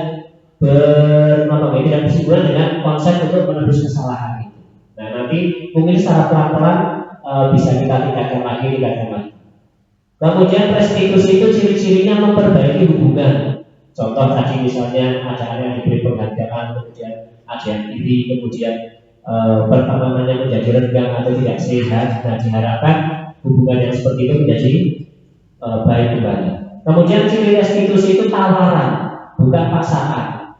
tidak bersinggungan dengan konsep untuk menebus kesalahan itu. Nah, nanti mungkin secara pelan-pelan bisa kita tingkatkan lagi. Kemudian restitusi itu ciri-cirinya memperbaiki hubungan. Contoh tadi misalnya ada anak yang diberi penghargaan, kemudian ada yang iri, kemudian pertemanannya menjadi renggang atau tidak sehat. Nah, diharapkan hubungan yang seperti itu menjadi baik kembali. Kemudian ciri restitusi itu tawaran, bukan paksaan.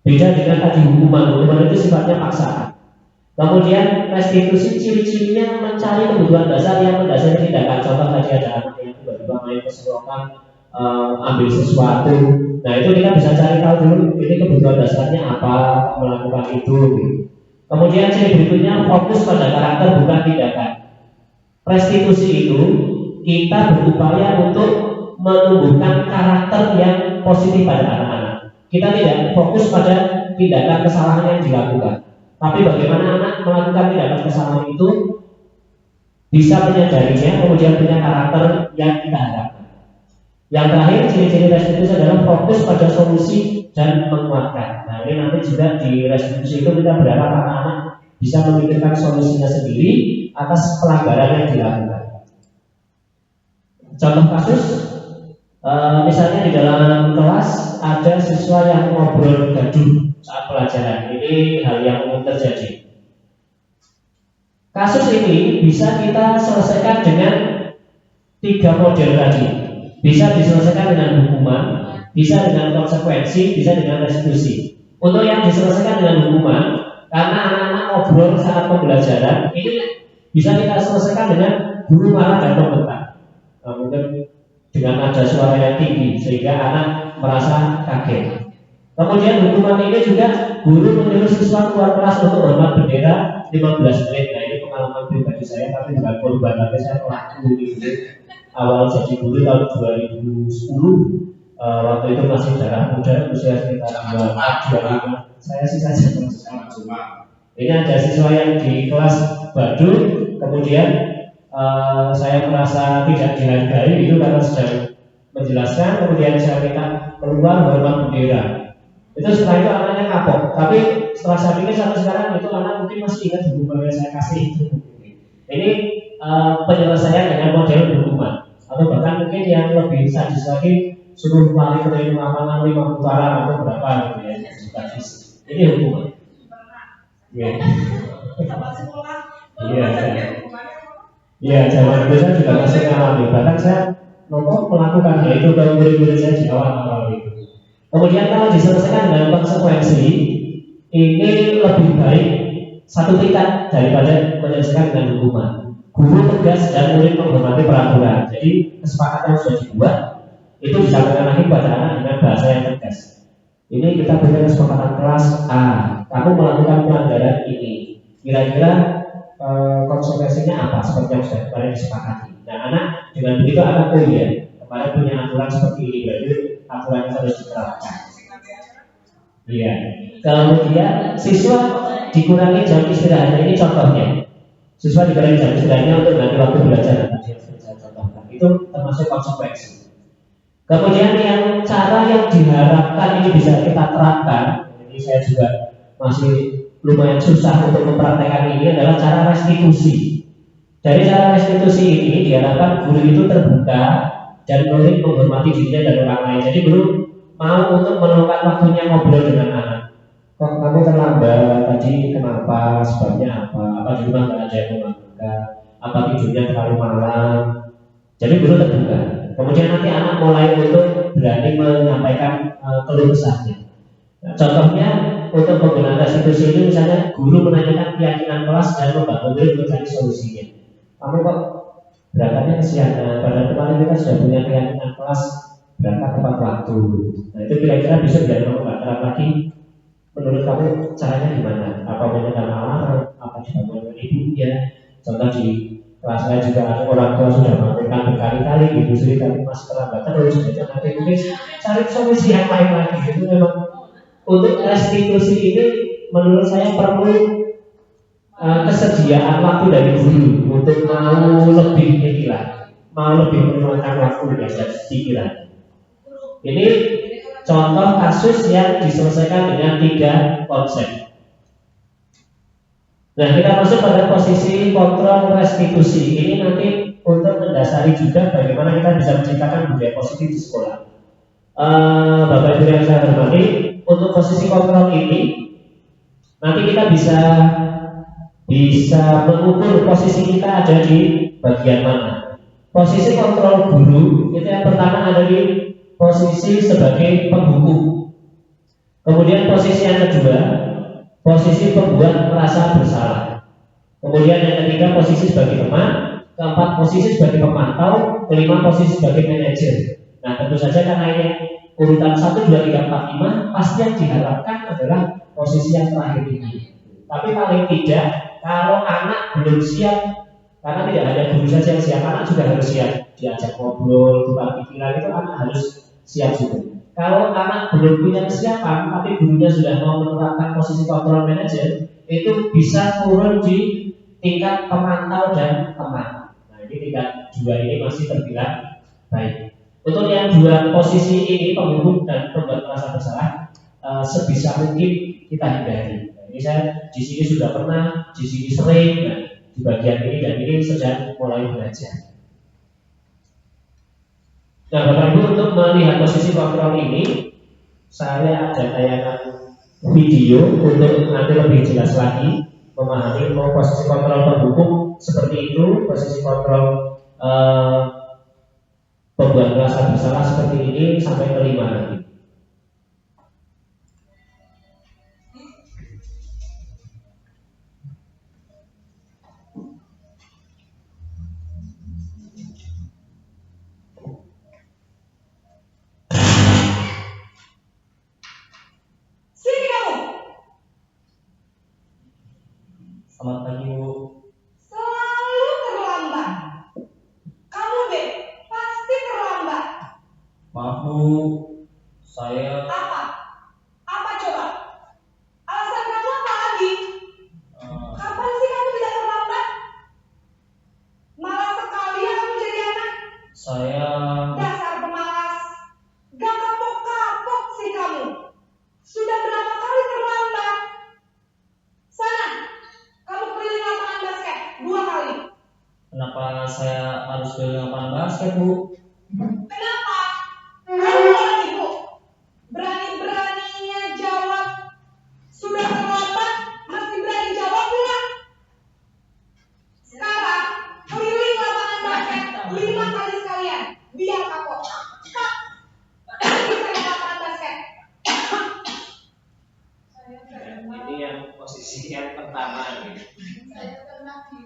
Beda dengan tadi hukuman itu sifatnya paksaan. Kemudian restitusi ciri-cirinya mencari kebutuhan dasar yang mendasari tindakan. Contoh tadi ada anak yang tiba-tiba main keserokan, ambil sesuatu. Nah itu kita bisa cari tahu dulu ini kebutuhan dasarnya apa, melakukan itu. Kemudian ciri berikutnya fokus pada karakter bukan tindakan. Restitusi itu kita berupaya untuk menumbuhkan karakter yang positif pada anak-anak. Kita tidak fokus pada tindakan kesalahan yang dilakukan, tapi bagaimana anak melakukan tindakan kesalahan itu bisa menyadarinya, kemudian punya karakter yang kita harapkan. Yang terakhir, ciri-ciri restitusi adalah fokus pada solusi dan menguatkan. Nah ini nanti juga di restitusi itu kita berharap anak-anak bisa memikirkan solusinya sendiri atas pelanggaran yang dilakukan. Contoh kasus, misalnya di dalam kelas ada siswa yang ngobrol gaduh saat pelajaran. Ini hal yang umum terjadi. Kasus ini bisa kita selesaikan dengan 3 model tadi. Bisa diselesaikan dengan hukuman, bisa dengan konsekuensi, bisa dengan restitusi. Untuk yang diselesaikan dengan hukuman, karena anak-anak ngobrol saat pembelajaran, ini bisa kita selesaikan dengan guru marah dan membentak. Mungkin dengan nada suara yang tinggi sehingga anak merasa kaget. Kemudian hukuman ini juga guru menyuruh siswa keluar kelas untuk hormat bendera 15 menit. Nah ini pengalaman pribadi saya, tapi bukan korban, tapi saya pelaku gitu. Awal jadi guru tahun 2010, waktu itu masih darah muda, usia sekitar 25. Saya sih saja ini ada siswa yang di kelas badut, kemudian saya merasa tidak dihargai itu karena sedang menjelaskan, kemudian saya minta keluar hormat bendera. Itu setelah itu anaknya kapok, tapi setelah saya pikir sampai sekarang itu anak mungkin masih ingat hukuman yang saya kasih itu. Ini penyelesaian dengan model hukuman, atau bahkan mungkin yang lebih sadis lagi suruh lari ke lapangan 5 putaran atau berapa gitu ya. Ini hukuman. Iya, zaman itu saya juga masih ngalami. Bahkan saya melakukan itu ke murid-murid saya di awal-awal itu. Kemudian kalau diselesaikan dengan konsekuensi, ini lebih baik satu tingkat daripada menyelesaikan dengan hukuman. Guru tegas dan murid menghormati peraturan. Jadi kesepakatan yang sudah dibuat itu disampaikan lagi pada anak dengan bahasa yang tegas. Ini kita punya kesepakatan kelas A, kamu melakukan pelanggaran ini. Kira-kira konsekuensinya apa? Seperti yang sudah kemarin disepakati. Nah anak dengan begitu anak ya kemarin punya aturan seperti ini, berarti aturan yang harus diterapkan. Iya. Kemudian siswa dikurangi jam istirahatnya, ini contohnya. Siswa dikurangi jam istirahatnya untuk nanti waktu belajar. Itu termasuk konsekuensi. Kemudian yang cara yang diharapkan ini bisa kita terapkan, ini saya juga masih lumayan susah untuk mempraktekkan ini, adalah cara restitusi. Dari cara restitusi ini diharapkan guru itu terbuka dan murid menghormati dirinya dan orang lain. Jadi guru mau untuk meluangkan waktunya ngobrol dengan anak. Kok kamu terlambat tadi, kenapa, sebabnya apa di rumah nggak ada yang melakukan, apa tidurnya terlalu malam. Jadi guru terbuka. Kemudian nanti anak mulai untuk berani menyampaikan keluh kesahnya. Nah, contohnya untuk penggunaan restitusi ini misalnya guru menanyakan keyakinan kelas dan membantu murid mencari solusinya. Kamu kok berangkatnya kesiangan, padahal kemarin kita sudah punya keyakinan kelas berangkat tepat waktu. Nah itu kira-kira bisa biar kamu nggak terang lagi. Menurut kamu caranya gimana? Apa menekan alarm? Apa dibangun ibunya? Contoh di kelas saya juga ada orang tua sudah melakukan berkali-kali gitu, sering kali masih terlambat terus, jadi nanti mungkin cari solusi yang lain lagi. Itu memang untuk restitusi ini menurut saya perlu kesediaan waktu dari guru untuk mau lebih ikhlas, mau lebih meluangkan waktu dan pikiran. Ini contoh kasus yang diselesaikan dengan 3 konsep. Nah kita masuk pada posisi kontrol restitusi. Ini nanti untuk mendasari juga bagaimana kita bisa menciptakan budaya positif di sekolah. Bapak Ibu yang saya hormati, untuk posisi kontrol ini nanti kita bisa mengukur posisi kita ada di bagian mana. Posisi kontrol guru itu yang pertama ada di posisi sebagai penghukum. Kemudian posisi yang kedua posisi pembuat merasa bersalah. Kemudian yang ketiga posisi sebagai teman, keempat posisi sebagai pemantau, kelima posisi sebagai manajer. Nah tentu saja karena ini urutan 1, 2, 3, 4, 5 pasti yang diharapkan adalah posisi yang terakhir ini. Tapi paling tidak kalau anak belum siap, karena tidak hanya guru saja yang siap, anak juga harus siap. Diajak ngobrol, tukar pikiran itu anak harus siap juga. Kalau anak belum punya kesiapan, tapi gurunya sudah mau menerapkan posisi kontrol manajer, itu bisa turun di tingkat pemantau dan teman. Nah ini tingkat 2 ini masih terbilang baik. Untuk yang 2 posisi ini, penghubung dan pembuat merasa bersalah, sebisa mungkin kita hindari. Nah, ini saya di sini sudah pernah, di sini sering, nah, di bagian ini dan ini sedang mulai belajar. Nah Bapak Ibu, untuk melihat posisi kontrol ini, saya ada tayangan video untuk nanti lebih jelas lagi memahami posisi kontrol penghubung seperti itu, posisi kontrol pembuat merasa bersalah seperti ini sampai kelima nanti. Selamat pagi Bu. Selalu terlambat. Kamu deh pasti terlambat. Maaf Bu, saya Apa? Apa coba? Alasan kamu apa lagi? Kapan sih kamu tidak terlambat? Malas sekali ya kamu jadi anak. saya Dasar pemalas. Gak kapok-kapok sih kamu. Sudah berapa kali terlambat? Sana, kamu keliling lapangan basket 2 kali. kenapa saya harus keliling lapangan basket Bu? Kenapa? Kamu orang ibu. Berani-beraninya jawab. Sudah terlambat, masih berani jawab pula. Sekarang, keliling lapangan basket 5 kali sekalian. Biar kapok. Stop. Pergi ke lapangan basket. Ini yang posisi yang pertama nih. Saya pernah di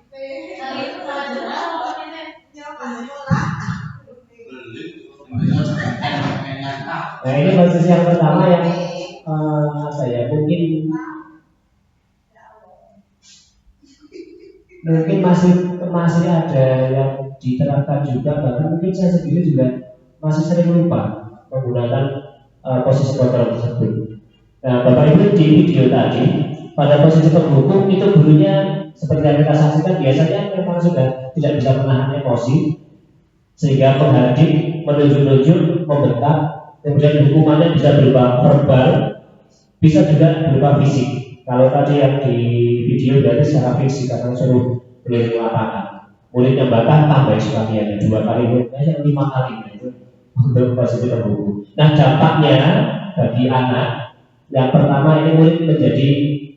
Nah ini posisi yang pertama yang saya mungkin masih ada yang diterapkan juga, bahkan mungkin saya sendiri juga masih sering lupa menggunakan posisi kontrol tersebut. Nah Bapak Ibu di video tadi pada posisi penghubung itu gurunya seperti yang kita saksikan biasanya memang sudah tidak bisa menahan emosi sehingga menghadik, menunjuk-nunjuk, membentak, kemudian hukumannya bisa berupa verbal, bisa juga berupa fisik. Kalau tadi yang di video berarti secara fisik karena suruh keliling lapangan. Muridnya bahkan tambah sekalian 2 kali, yang 5 kali itu untuk posisi penghubung. Nah dampaknya bagi anak yang pertama ini murid menjadi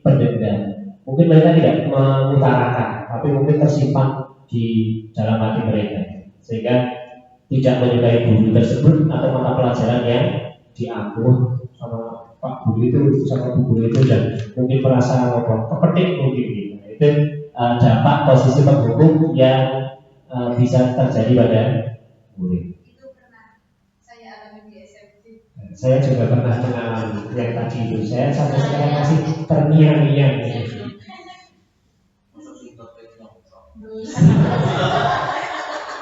pendendam. Mungkin mereka tidak mengutarakan, tapi mungkin tersimpan di dalam hati mereka, sehingga tidak menyukai guru tersebut atau mata pelajaran yang diambil sama Pak Guru itu, sama Bu Guru itu, dan mungkin merasa kepetik mungkin gitu. Itu dampak posisi penghubung yang bisa terjadi pada murid. Itu pernah saya alami di SMT. Saya juga pernah mengalami yang tadi itu. Saya sampai sekarang masih terngiang-ngiang.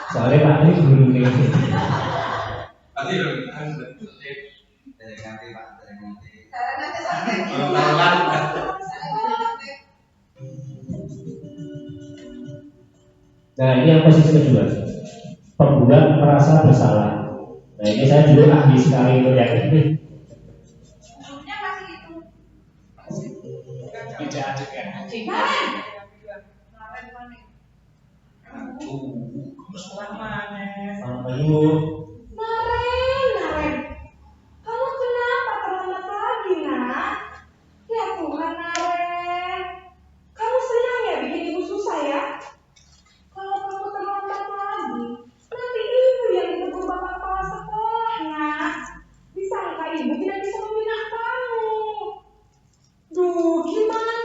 Soalnya Pak Tri guru nih. Nanti kan dari Pak, dari nanti. Nanti sampai. Nah ini yang posisi kedua, pembuat merasa bersalah. Nah ini saya dulu ahli sekali untuk yang ini. Gurunya masih itu. Tidak ada kan? Selamat Ibu. Naren, kamu kenapa terlambat lagi, nak? Ya Tuhan, Naren, kamu senang ya bikin ibu susah ya? Kalau kamu terlambat lagi, nanti ibu yang ditegur bapak kepala sekolah, nak. Disangka ibu tidak bisa membina kamu. Duh, gimana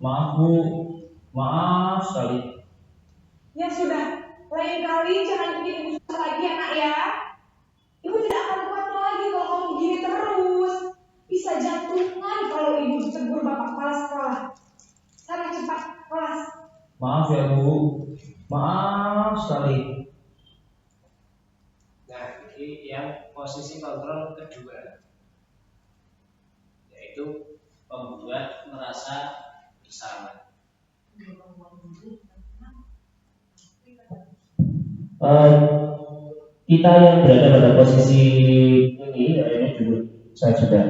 Maaf Bu, maaf sekali. Ya sudah, lain kali jangan bikin ibu susah lagi ya nak ya. Ibu tidak akan kuat lagi kalau kamu begini terus. Bisa jantungan kalau ibu ditegur bapak kepala sekolah. Sana cepat kelas. Maaf ya Bu, maaf sekali. Nah, ini yang posisi kontrol kedua, yaitu membuat merasa bersalah. Kita yang berada pada posisi ini, ya ini dulu saya juga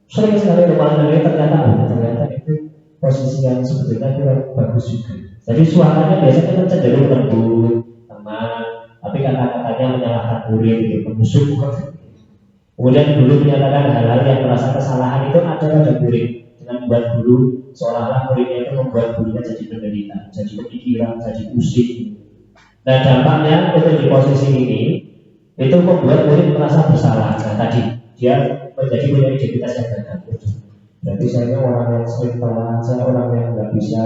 sering sekali memandangnya ternyata itu posisi yang sebetulnya kurang bagus juga. Jadi suaranya biasanya kan cenderung lembut, tenang, tapi kata-katanya menyalahkan murid, itu menusuk. Kemudian guru menyatakan hal-hal yang merasa kesalahan itu ada pada murid, dengan membuat guru seolah-olah muridnya itu membuat gurunya jadi penderita, jadi kepikiran, jadi pusing. Nah dampaknya untuk di posisi ini itu membuat murid merasa bersalah. Nah tadi dia menjadi punya identitas yang gagal. Berarti saya orang yang sering telat, saya orang yang nggak bisa,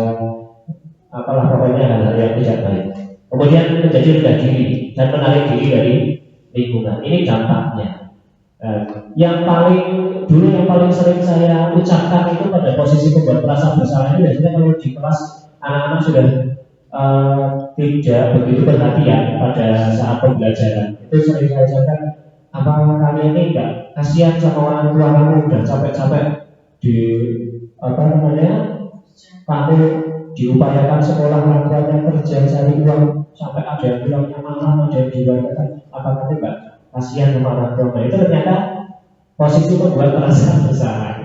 apalah pokoknya hal-hal yang tidak baik. Kemudian menjadi rendah diri dan menarik diri dari lingkungan. Ini dampaknya. Yang paling sering saya ucapkan itu pada posisi membuat merasa bersalah ini biasanya kalau di kelas anak-anak sudah tidak begitu perhatian pada saat pembelajaran. Itu sering saya ucapkan, apa kalian ini enggak kasihan sama orang tua kamu udah capek-capek di kamu diupayakan sekolah, orang tuanya kerja cari uang sampai ada yang bilangnya malam, ada yang diwakilkan, apa kamu enggak kasihan sama orang tua? Nah, itu ternyata posisi membuat merasa bersalah.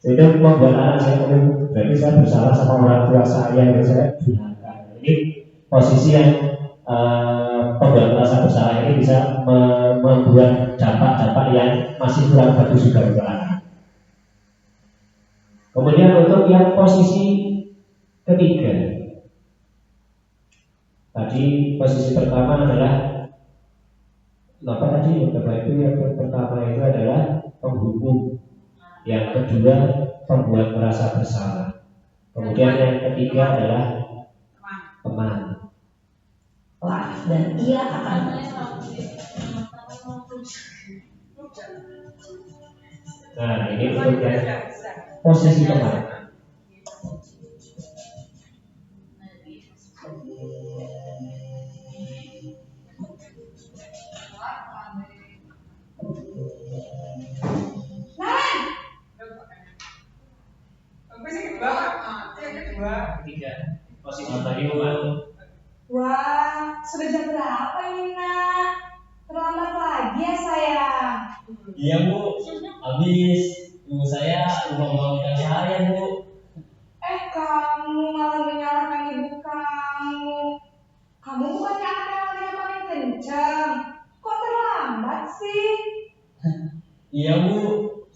Itu membuat anak saya berarti saya bersalah sama orang tua saya yang saya durhaka. Ini posisi yang membuat merasa bersalah ini bisa membuat dampak-dampak yang masih kurang bagus juga untuk anak. Kemudian untuk yang posisi ketiga, tadi posisi pertama adalah apa tadi? Yang pertama itu adalah penghukum, yang kedua membuat merasa bersalah, kemudian yang ketiga adalah teman. Dan ia akan Nah ini untuk yang posisi teman. Ketiga posisi tadi teman. Wah, sudah jam berapa ini nak? Terlambat lagi ya sayang. Iya Bu, habis ibu saya membangunkan saya Bu. Kamu malah menyalahkan ibu kamu. Kamu bukannya anak yang lagi paling kencang. Kok terlambat sih? Iya Bu,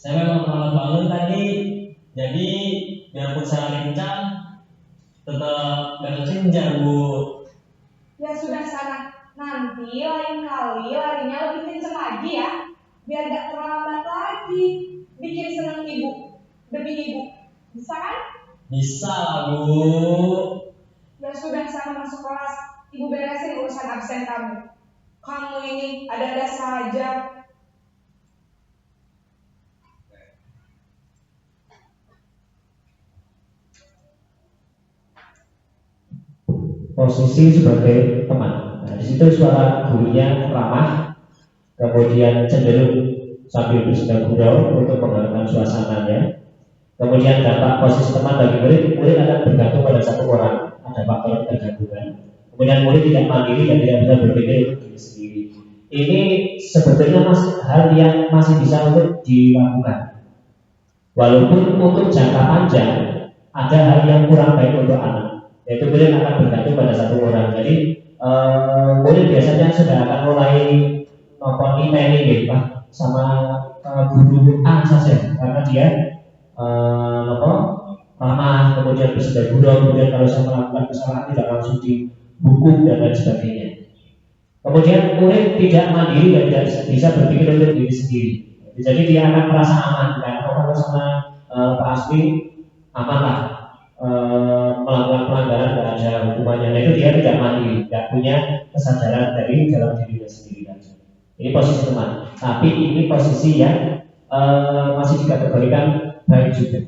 saya memang terlambat bangun tadi. Jadi biarpun saya kencang, tetap gak kesenjar Bu. Ya sudah sana. Nanti lain kali larinya lebih kencang lagi ya. Biar gak terlambat lagi. Bikin senang ibu. Demi ibu. Bisa kan? Bisa lah Bu. Ya sudah sana masuk kelas. Ibu beresin urusan absen kamu. Kamu ini ada-ada saja. Posisi sebagai teman. Nah, di situ suara gurunya ramah, kemudian cenderung sambil bersenda gurau untuk menghangatkan suasananya. Kemudian dampak posisi teman bagi murid akan bergantung pada satu orang, ada faktor ketergantungan. Kemudian murid tidak mandiri dan tidak bisa berpikir untuk diri sendiri. Ini sebetulnya hal yang masih bisa untuk dilakukan. Walaupun untuk jangka panjang ada hal yang kurang baik untuk anak. Yaitu murid akan bergantung pada satu orang. Jadi murid biasanya sudah akan mulai nonton ini Pak sama guru A saja, karena dia ramah, kemudian bersenda gurau, kemudian kalau saya melakukan kesalahan tidak langsung dihukum dan lain sebagainya. Kemudian murid tidak mandiri dan tidak bisa berpikir untuk diri sendiri. Jadi dia akan merasa aman, kan? Kalau sama Pak Asmi aman lah. semuanya. Nah, itu dia tidak mandiri, tidak punya kesadaran dari dalam dirinya sendiri saja. Ini posisi teman. Tapi ini posisi yang masih dikategorikan baik juga.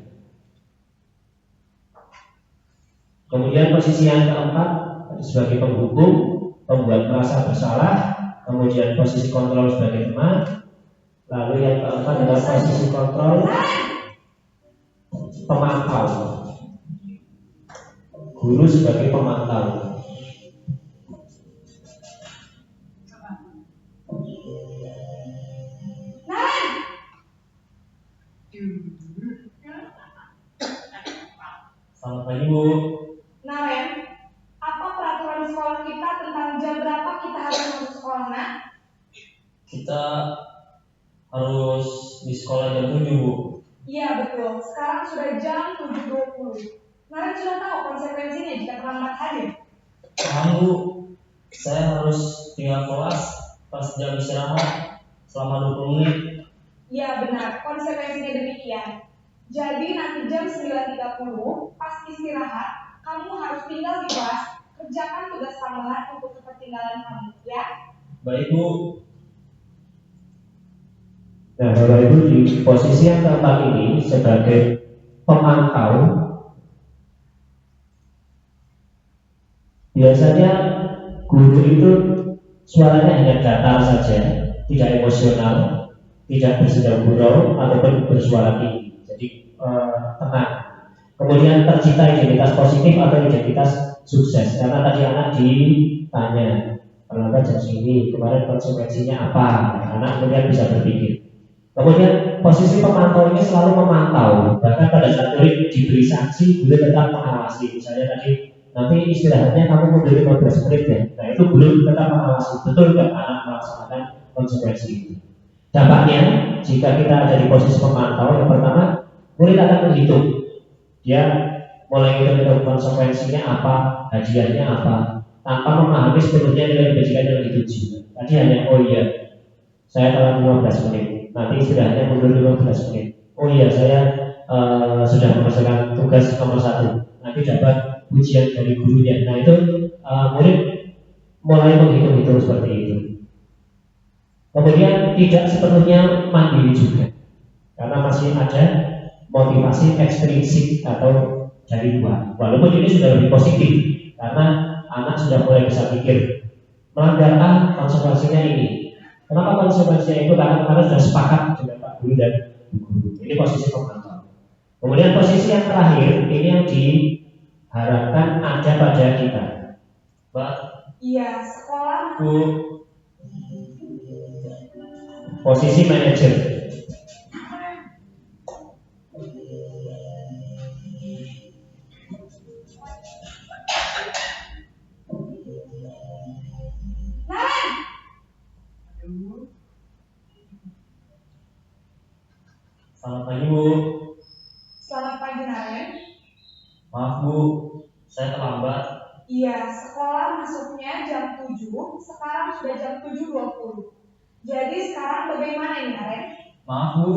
Kemudian posisi yang keempat sebagai penghukum, pembuat merasa bersalah. Kemudian posisi kontrol sebagai teman. Lalu yang keempat adalah posisi kontrol pemantau. Guru sebagai pemantau. Selamat pagi Bu. Naren, apa peraturan sekolah kita tentang jam berapa kita harus masuk sekolah, Nak? Kita harus di sekolah jam 7 Bu. Iya betul, sekarang sudah jam 7.20. Naren sudah tahu konsekuensinya jika terlambat hadir. Paham Bu, saya harus tinggal kelas pas jam istirahat selama 20 menit. Iya benar, konsekuensinya demikian. Jadi nanti jam 9.30 pas istirahat, kamu harus tinggal di kelas, kerjakan tugas tambahan untuk ketertinggalan kamu, ya? Baik Bu. Nah, Bapak Ibu di posisi yang keempat ini sebagai pemantau, biasanya guru itu suaranya hanya datar saja, tidak emosional, tidak bersedang gurau ataupun bersuara tinggi. Jadi tenang. Kemudian tercipta identitas positif atau identitas sukses. Karena tadi anak ditanya, terlambat jam segini, kemarin konsekuensinya apa? Anak kemudian bisa berpikir. Kemudian posisi pemantau ini selalu memantau. Bahkan pada saat murid diberi sanksi, guru tetap mengawasi. Misalnya tadi, nanti istirahatnya kamu mundur 15 menit ya. Nah itu guru tetap mengawasi. Betul nggak anak melaksanakan konsekuensi itu? Dampaknya, jika kita ada di posisi pemantau, yang pertama, murid akan menghitung. Dia mulai menghitung konsekuensinya apa, hadiahnya apa, tanpa memahami sepenuhnya nilai bajingan yang dituju. Tadi hanya, oh iya, saya telat 15 menit. Nanti istirahatnya mundur 15 menit. Oh iya, saya sudah mengerjakan tugas nomor 1. Nanti dapat ujian dari gurunya. Nah itu murid mulai menghitung-hitung seperti itu. Kemudian tidak sepenuhnya mandiri juga, karena masih ada motivasi ekstrinsik atau dari luar. Walaupun ini sudah lebih positif, karena anak sudah mulai bisa pikir melanggar A, konsekuensinya ini. Kenapa konsekuensinya itu? Karena kita sudah sepakat dengan Pak Guru dan Bu Guru. Ini posisi pemantau. Kemudian posisi yang terakhir ini yang diharapkan ada pada kita. Pak. Iya, sekolah. Bu. Posisi manajer. Selamat pagi Bu. Selamat pagi Naren. Maaf Bu, saya terlambat. Iya, sekolah masuknya jam 7, sekarang sudah jam 7.20. Jadi sekarang bagaimana ini Naren? Maaf Bu,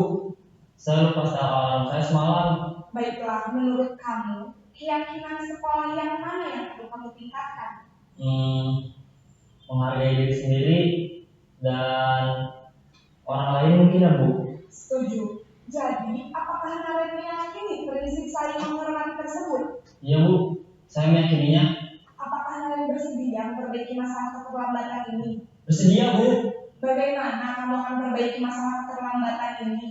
saya lupa setel alarm saya semalam. Baiklah, menurut kamu, keyakinan sekolah yang mana yang perlu kamu tingkatkan? Menghargai diri sendiri dan orang lain mungkin ya Bu. Setuju. Jadi, apakah Naren meyakini prinsip saling menghormati tersebut? Iya Bu, saya meyakininya. Apakah Naren bersedia memperbaiki masalah keterlambatan ini? Bersedia Bu. Bagaimana kamu akan memperbaiki masalah keterlambatan ini?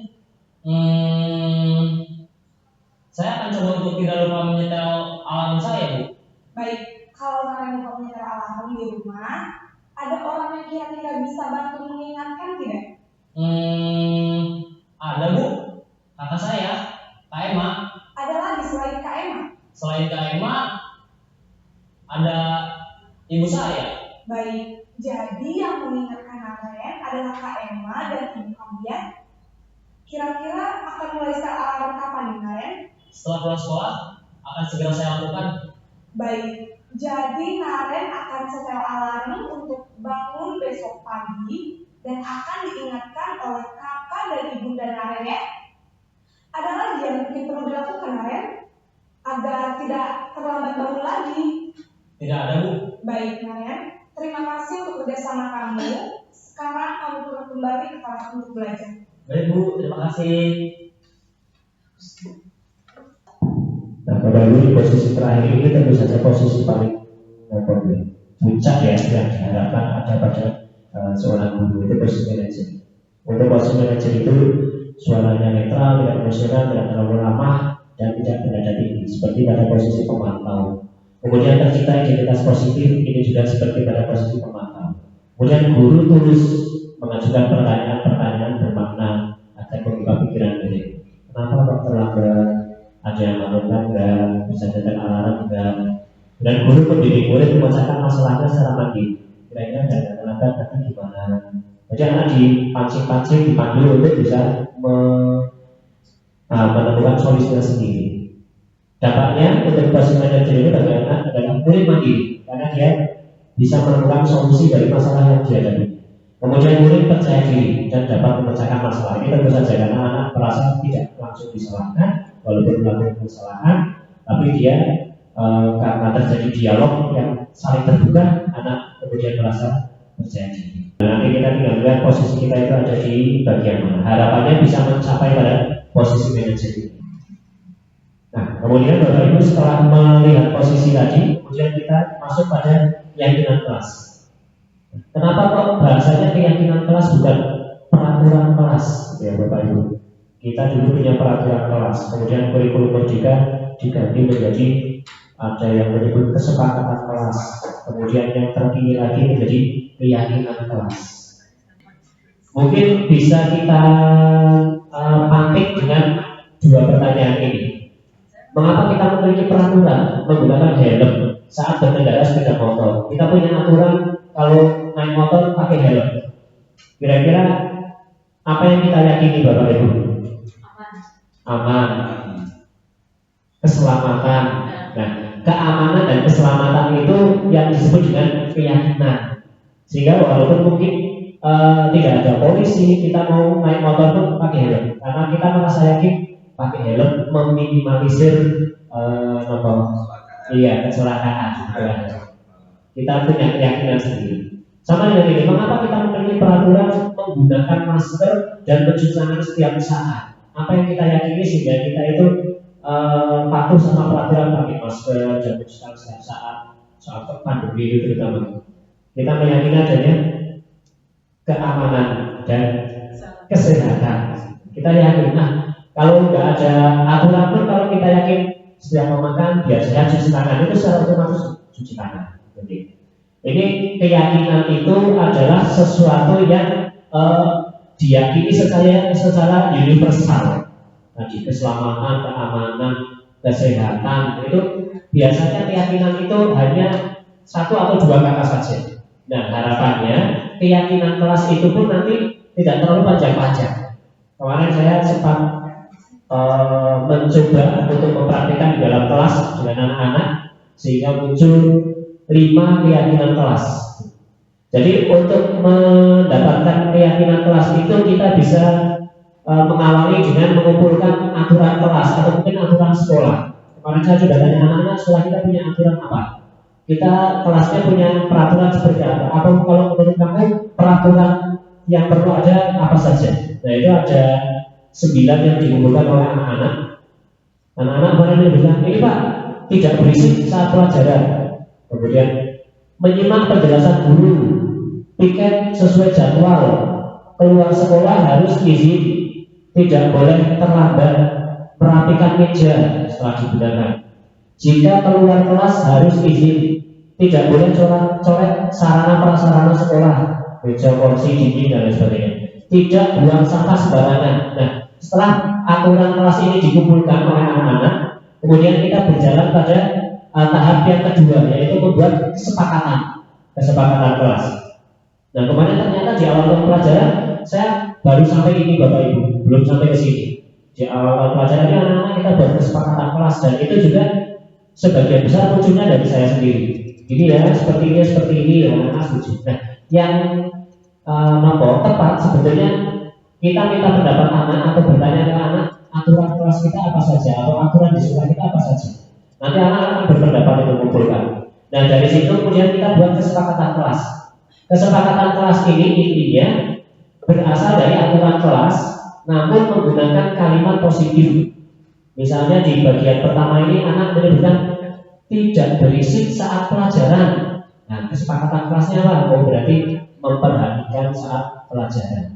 Saya akan coba untuk tidak lupa menyetel alarm saya Bu. Baik, kalau Naren lupa menyetel alarm di rumah, ada orang yang kira-kira bisa bantu mengingatkan tidak? Ada Bu, kakak saya, Kak Emma. Ada lagi selain Kak Emma? Selain Kak Emma, ada ibu saya. Baik, jadi yang mengingatkan Naren adalah Kak Emma dan ibu kalian. Kira-kira akan mulai setel alarm kapan nih Naren? Setelah pulang sekolah, akan segera saya lakukan. Baik, jadi Naren akan setel alarm untuk bangun besok pagi dan akan diingatkan oleh kakak dan ibunda Naren ya. Ada lagi yang mungkin perlu dilakukan Naren agar tidak terlambat bangun lagi. Tidak ada, Bu. Baik, Naren. Terima kasih untuk kerjasama kamu. Sekarang kamu perlu kembali ke kelas untuk belajar. Baik, Bu. Terima kasih. Nah, Bapak Ibu, di posisi terakhir ini tentu saja posisi paling puncak ya yang diharapkan ada pada seorang guru, itu posisi manajer. Untuk posisi manajer itu suaranya netral, tidak emosional, tidak terlalu ramah, dan tidak bernada tinggi seperti pada posisi pemantau. Kemudian tercipta identitas positif, ini juga seperti pada posisi pemantau. Kemudian guru tulus mengajukan pertanyaan-pertanyaan bermakna agar membuka pikiran diri. Kenapa kok terlambat? Ada yang melakukan enggak, bisa datang alarm enggak. Dan guru pendidik murid memecahkan masalahnya secara mandiri. Kira-kira ada terlambat nanti gimana? Jadi anak dipancing-pancing, dipandu untuk bisa menemukan solusinya sendiri. Dampaknya untuk posisi manajer ini bagaimana adalah murid mandiri karena dia bisa menemukan solusi dari masalah yang dihadapi. Kemudian murid percaya diri dan dapat memecahkan masalah. Ini tentu saja karena anak merasa tidak langsung disalahkan walaupun melakukan kesalahan, tapi dia karena terjadi dialog yang saling terbuka, anak kemudian merasa percaya diri. Nanti kita tinggal lihat posisi kita itu ada di bagian mana. Harapannya bisa mencapai pada posisi manajer ini. Nah, kemudian Bapak Ibu setelah melihat posisi tadi, kemudian kita masuk pada keyakinan kelas. Kenapa kok bahasanya keyakinan kelas bukan peraturan kelas, ya Bapak Ibu? Kita dulu punya peraturan kelas, kemudian kurikulum merdeka diganti menjadi ada yang menyebut kesepakatan kelas, kemudian yang terkini lagi menjadi keyakinan kelas. Mungkin bisa kita pantik dengan dua pertanyaan ini. Mengapa kita memiliki peraturan menggunakan helm saat berkendara sepeda motor? Kita punya aturan kalau naik motor pakai helm. Kira-kira apa yang kita yakini Bapak Ibu? Aman, keselamatan. Nah, keamanan dan keselamatan itu yang disebut dengan keyakinan. Sehingga walaupun mungkin tidak ada polisi, kita mau naik motor pun pakai helm, karena kita merasa yakin pakai helm meminimalisir kecelakaan. Kita punya keyakinan sendiri. Sama dengan ini, mengapa kita memiliki peraturan menggunakan masker dan mencuci tangan setiap saat? Apa yang kita yakini sehingga kita itu patuh sama peraturan pakai masker dan mencuci tangan setiap saat pandemi itu terutama. Kita meyakini adanya keamanan dan kesehatan. Kita yakin, kalau nggak ada aturan pun, kalau kita yakin setiap mau makan biasanya cuci tangan, itu secara otomatis cuci tangan. Jadi, ini keyakinan itu adalah sesuatu yang diyakini secara universal. Tadi keselamatan, keamanan, kesehatan itu biasanya keyakinan itu hanya satu atau dua kata saja. Nah, harapannya keyakinan kelas itu pun nanti tidak terlalu panjang-panjang. Kemarin saya sempat mencoba untuk mempraktikkan di dalam kelas dengan anak-anak sehingga muncul 5 keyakinan kelas. Jadi untuk mendapatkan keyakinan kelas itu kita bisa mengawali dengan mengumpulkan aturan kelas atau mungkin aturan sekolah. Kemarin saya sudah tanya anak-anak, sekolah kita punya aturan apa? Kita kelasnya punya peraturan seperti apa? Atau kalau menurut kamu peraturan yang perlu ada apa saja? Nah, itu ada 9 yang dikumpulkan oleh anak-anak. Anak-anak kemarin bilang, ini Pak, tidak berisik saat pelajaran. Kemudian menyimak penjelasan guru, piket sesuai jadwal, keluar sekolah harus izin, tidak boleh terlambat, merapikan meja setelah digunakan. Jika keluar kelas harus izin, tidak boleh coret sarana prasarana sekolah, meja, kursi, dinding dan lain sebagainya. Tidak buang sampah sembarangan. Nah, setelah aturan kelas ini dikumpulkan oleh anak-anak, kemudian kita berjalan pada tahap yang kedua, yaitu membuat kesepakatan kelas. Nah, kemarin ternyata di awal pelajaran saya baru sampai ini Bapak Ibu, belum sampai ke sini. Di awal pelajaran ini anak-anak kita buat kesepakatan kelas, dan itu juga sebagian besar munculnya dari saya sendiri. Ini ya, seperti ini ya, anak-anak setuju. Nah, yang tepat sebetulnya kita minta pendapat anak atau bertanya ke anak, aturan kelas kita apa saja atau aturan di sekolah kita apa saja. Nanti anak akan berpendapat itu mengumpulkan. Nah dari situ kemudian kita buat kesepakatan kelas. Kesepakatan kelas ini intinya berasal dari aturan kelas, namun menggunakan kalimat positif. Misalnya di bagian pertama ini anak menyebutkan tidak berisik saat pelajaran. Nah kesepakatan kelasnya apa? Oh berarti memperhatikan saat pelajaran.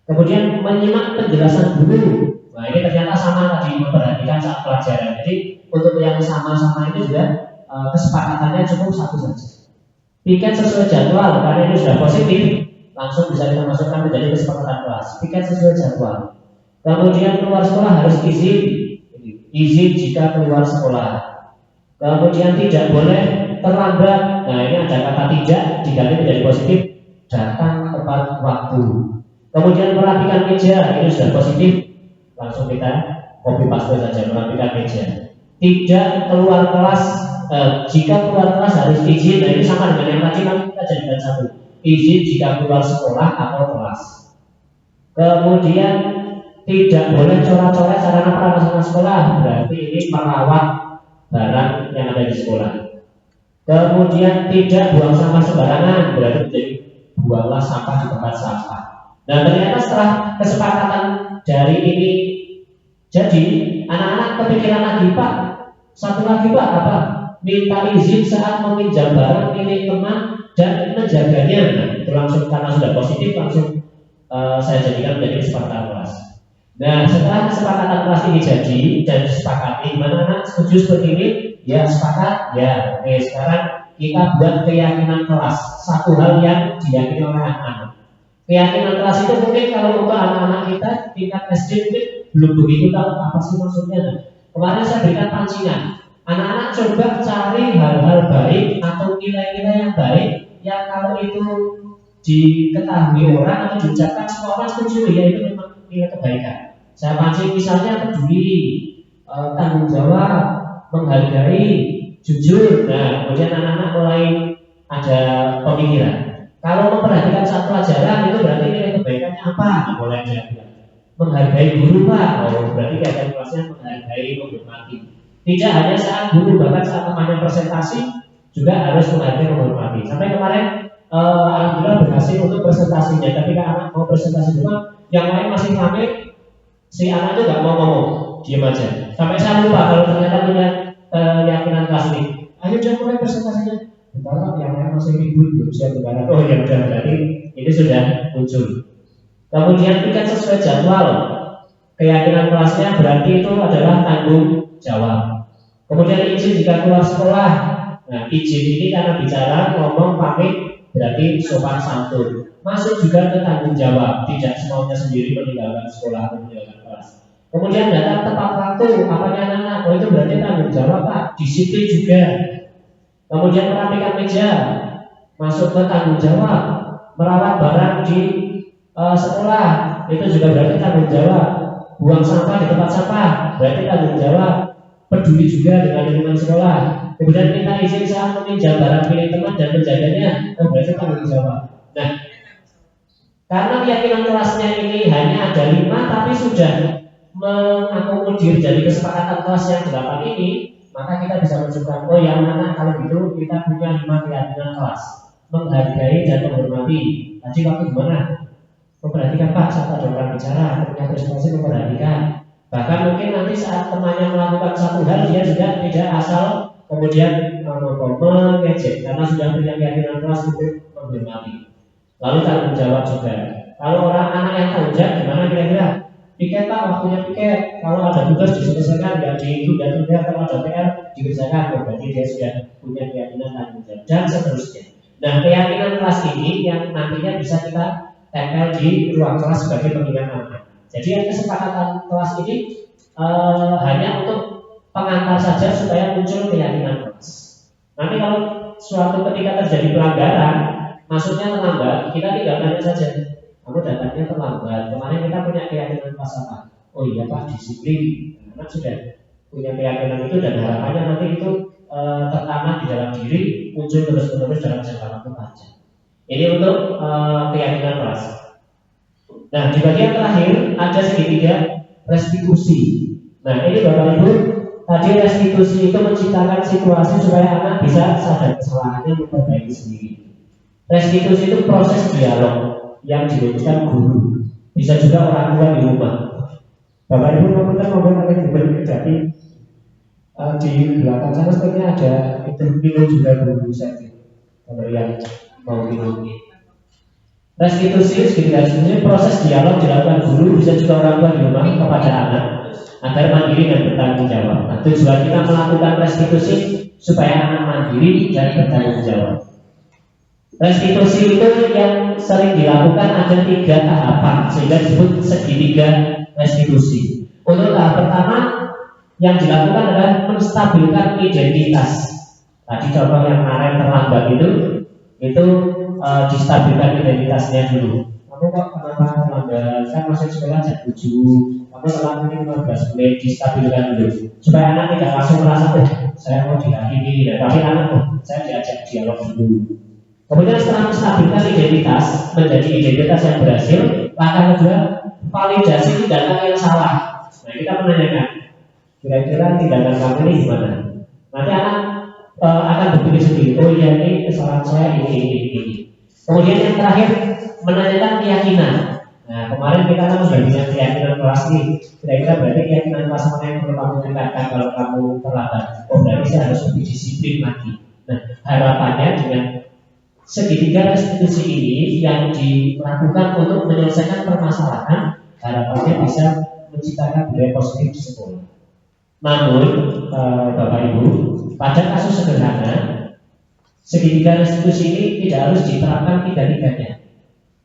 Kemudian menyimak penjelasan guru. Nah ini ternyata sama tadi, memperhatikan saat pelajaran. Jadi untuk yang sama-sama itu juga kesepakatannya cukup satu saja. Piket sesuai jadwal, karena ini sudah positif, langsung bisa kita masukkan menjadi kesepakatan kelas. Piket sesuai jadwal. Kemudian keluar sekolah harus izin jika keluar sekolah. Kemudian tidak boleh terlambat. Nah ini ada kata tidak diganti menjadi positif, datang tepat waktu. Kemudian merapikan meja, ini sudah positif, langsung kita copy paste saja, merapikan meja. Tidak keluar kelas, jika keluar kelas harus izin. Nah ini sama dengan yang tadi, nanti kita jadikan satu, izin jika keluar sekolah atau kelas. Kemudian tidak boleh coret-coret sarana prasarana sekolah, berarti ini merawat barang yang ada di sekolah. Kemudian tidak buang sampah sembarangan, berarti menjadi buanglah sampah di tempat sampah. Nah ternyata setelah kesepakatan dari ini, jadi anak-anak kepikiran lagi, Pak, satu lagi Pak, apa? Minta izin saat meminjam barang milik teman dan menjaganya. Nah itu langsung karena sudah positif, langsung saya jadikan menjadi kesepakatan kelas. Nah setelah kesepakatan kelas ini jadi dan disepakati, mana anak setuju seperti ini? Ya sepakat, ya. Oke sekarang kita buat keyakinan kelas, satu hal yang diyakini oleh anak-anak. Keyakinan kelas itu mungkin kalau untuk anak-anak kita tingkat SD mungkin belum begitu tahu apa sih maksudnya. Kemarin saya berikan pancingan, anak-anak coba cari hal-hal baik atau nilai-nilai yang baik yang kalau itu diketahui orang atau diucapkan semua orang setuju, ya itu memang nilai kebaikan. Saya pancing misalnya peduli, tanggung jawab, menghargai, jujur. Nah kemudian anak-anak mulai ada pemikiran. Kalau memperhatikan saat pelajaran itu berarti nilai kebaikannya apa? Mulai dia menghargai guru Pak. Oh berarti kegiatan kelasnya menghargai, menghormati. Tidak hanya saat guru, bahkan saat temannya presentasi juga harus menghargai, menghormati. Sampai kemarin alhamdulillah berhasil untuk presentasinya. Tapi kalau anak mau presentasi juga, yang lain masih rame, si anak itu nggak mau ngomong, diam aja. Sampai saya lupa kalau ternyata punya keyakinan kelas ini. Ayo jangan mulai presentasinya. Bentar, yang lain masih ribut, belum siap negara. Oh ya udah, berarti ini sudah muncul. Kemudian piket sesuai jadwal. Keyakinan kelasnya berarti itu adalah tanggung jawab. Kemudian izin jika keluar sekolah. Nah izin ini karena bicara, ngomong, pamit, berarti sopan santun. Masuk juga ke tanggung jawab, tidak semuanya sendiri meninggalkan sekolah atau meninggalkan kelas. Kemudian datang tepat waktu, apanya anak-anak, oh itu berarti tanggung jawab Pak, disiplin juga. Kemudian merapikan meja, masuk ke tanggung jawab. Merawat barang di sekolah, itu juga berarti tanggung jawab. Buang sampah di tempat sampah, berarti tanggung jawab. Peduli juga dengan lingkungan sekolah. Kemudian minta izin saat meminjam barang milik teman dan menjaganya, oh berarti tanggung jawab. Nah, karena keyakinan kelasnya ini hanya ada 5, tapi sudah mengakomodir dari kesepakatan kelas yang 8 ini, maka kita bisa menunjukkan, oh yang mana kalau gitu kita punya 5 keyakinan kelas, menghargai dan menghormati. Tadi waktu gimana? Memperhatikan Pak saat ada orang bicara, punya presentasi memperhatikan. Bahkan mungkin nanti saat temannya melakukan satu hal, dia juga tidak asal kemudian mengejek, karena sudah punya keyakinan kelas untuk menghormati. Lalu tanggung jawab juga. Kalau orang anak yang tanggung jawab gimana kira-kira? Piket Pak, waktunya piket. Kalau ada tugas diselesaikan, nggak ditunda-tunda. Kalau ada PR dikerjakan, berarti dia sudah punya keyakinan tanggung jawab dan seterusnya. Nah, keyakinan kelas ini yang nantinya bisa kita tempel di ruang kelas sebagai pengingat anak. Jadi yang kesepakatan kelas ini hanya untuk pengantar saja supaya muncul keyakinan kelas. Nanti kalau suatu ketika terjadi pelanggaran, masuknya terlambat, kita tinggal tanya saja. Kamu datangnya terlambat. Kemarin kita punya keyakinan kelas apa? Oh iya Pak, disiplin. Anak sudah punya keyakinan itu dan harapannya nanti itu tertanam di dalam diri, muncul terus-menerus dalam jangka waktu panjang. Ini untuk keyakinan kelas. Nah di bagian terakhir ada segitiga restitusi. Nah ini Bapak Ibu tadi restitusi itu menciptakan situasi supaya anak bisa sadar kesalahannya memperbaiki sendiri. Restitusi itu proses dialog yang dilakukan guru, bisa juga orang tua di rumah. Bapak Ibu maupun akan berkendaki di belakang sana sepertinya ada itu minum juga guru saya kalau yang mau minum. Restitusi proses dialog dilakukan guru, bisa juga orang tua di rumah kepada anak agar mandiri dan bertanggung jawab. Nah, tujuan kita melakukan restitusi supaya anak mandiri dan bertanggung jawab. Restitusi itu yang sering dilakukan ada 3 tahapan sehingga disebut segitiga restitusi. Untuk tahap pertama yang dilakukan adalah menstabilkan identitas. Tadi contoh yang kemarin terlambat itu distabilkan identitasnya dulu. Kamu kok kenapa terlambat? Saya masuk sekolah jam 7. Kamu telat ini 15 menit, distabilkan dulu supaya anak tidak langsung merasa saya mau dihakimi, tapi anak saya diajak dialog dulu. Kemudian setelah menstabilkan identitas menjadi identitas yang berhasil, langkah kedua validasi tindakan yang salah. Nah, kita menanyakan kira-kira tindakan kamu ini gimana? Nanti anak akan berpikir sendiri. Oh iya, ini kesalahan saya ini. Kemudian yang terakhir menanyakan keyakinan. Nah, kemarin kita kan sudah bilang keyakinan kelas ini. Kira-kira berarti keyakinan kelas mana yang perlu kamu tingkatkan kalau kamu terlambat? Oh, berarti saya harus lebih disiplin lagi. Nah, harapannya dengan segitiga restitusi ini yang dilakukan untuk menyelesaikan permasalahan, harapannya bisa menciptakan budaya positif di sekolah. Namun, Bapak Ibu, pada kasus sederhana, segitiga restitusi ini tidak harus diterapkan tiga-tiganya.